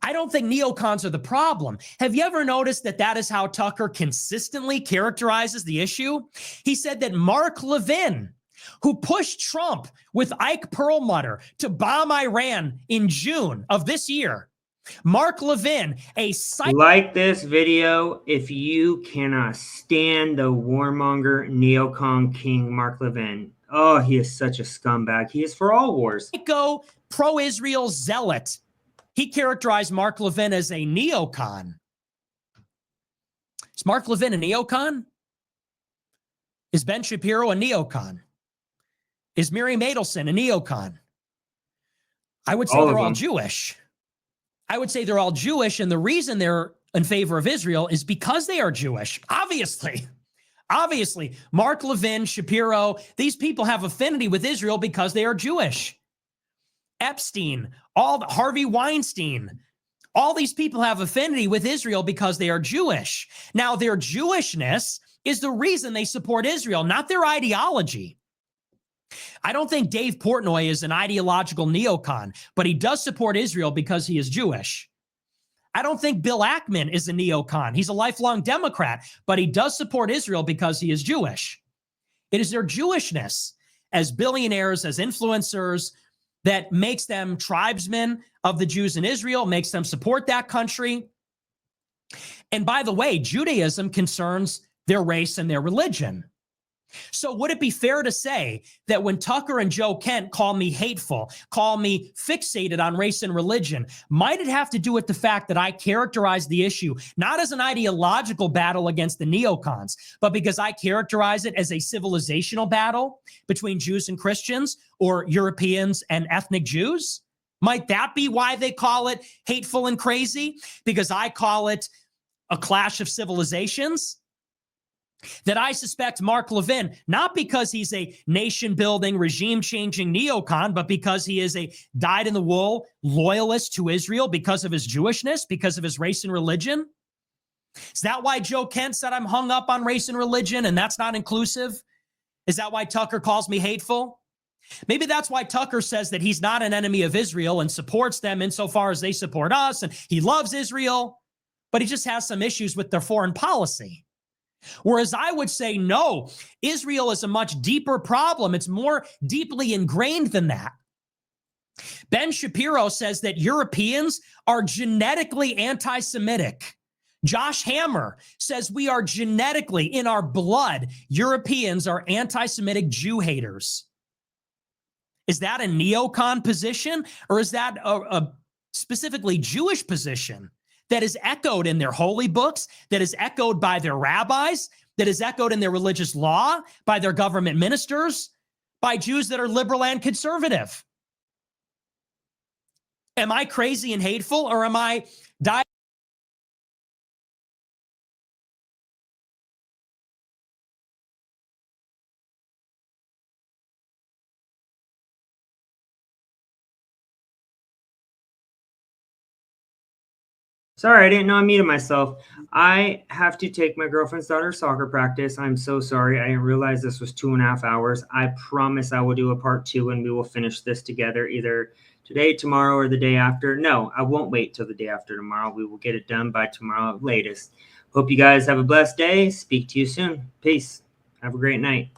I don't think neocons are the problem. Have you ever noticed that that is how Tucker consistently characterizes the issue? He said that Mark Levin, who pushed Trump with Ike Perlmutter to bomb Iran in June of this year, Mark Levin, like this video if you cannot stand the warmonger neocon king Mark Levin. Oh, he is such a scumbag. He is for all wars. Go pro-Israel zealot. He characterized Mark Levin as a neocon. Is Mark Levin a neocon? Is Ben Shapiro a neocon? Is Miriam Adelson a neocon? I would say they're all Jewish. I would say they're all Jewish, and the reason they're in favor of Israel is because they are Jewish. Obviously, Mark Levin, Shapiro, these people have affinity with Israel because they are Jewish. Epstein, Harvey Weinstein, all these people have affinity with Israel because they are Jewish. Now, their Jewishness is the reason they support Israel, not their ideology. I don't think Dave Portnoy is an ideological neocon, but he does support Israel because he is Jewish. I don't think Bill Ackman is a neocon. He's a lifelong Democrat, but he does support Israel because he is Jewish. It is their Jewishness as billionaires, as influencers, that makes them tribesmen of the Jews in Israel, makes them support that country. And by the way, Judaism concerns their race and their religion. So would it be fair to say that when Tucker and Joe Kent call me hateful, call me fixated on race and religion, might it have to do with the fact that I characterize the issue not as an ideological battle against the neocons, but because I characterize it as a civilizational battle between Jews and Christians or Europeans and ethnic Jews? Might that be why they call it hateful and crazy? Because I call it a clash of civilizations? that I suspect Mark Levin, not because he's a nation-building, regime-changing neocon, but because he is a dyed-in-the-wool loyalist to Israel because of his Jewishness, because of his race and religion? Is that why Joe Kent said I'm hung up on race and religion and that's not inclusive? Is that why Tucker calls me hateful? Maybe that's why Tucker says that he's not an enemy of Israel and supports them insofar as they support us, and he loves Israel, but he just has some issues with their foreign policy. Whereas I would say, no, Israel is a much deeper problem. It's more deeply ingrained than that. Ben Shapiro says that Europeans are genetically anti-Semitic. Josh Hammer says we are genetically, in our blood, Europeans are anti-Semitic Jew haters. Is that a neocon position, or is that a specifically Jewish position that is echoed in their holy books, that is echoed by their rabbis, that is echoed in their religious law, by their government ministers, by Jews that are liberal and conservative? Am I crazy and hateful, or am I dying? Sorry, I didn't know I muted myself. I have to take my girlfriend's daughter's soccer practice. I'm so sorry. I didn't realize this was 2.5 hours. I promise I will do a part 2 and we will finish this together either today, tomorrow, or the day after. No, I won't wait till the day after tomorrow. We will get it done by tomorrow latest. Hope you guys have a blessed day. Speak to you soon. Peace. Have a great night.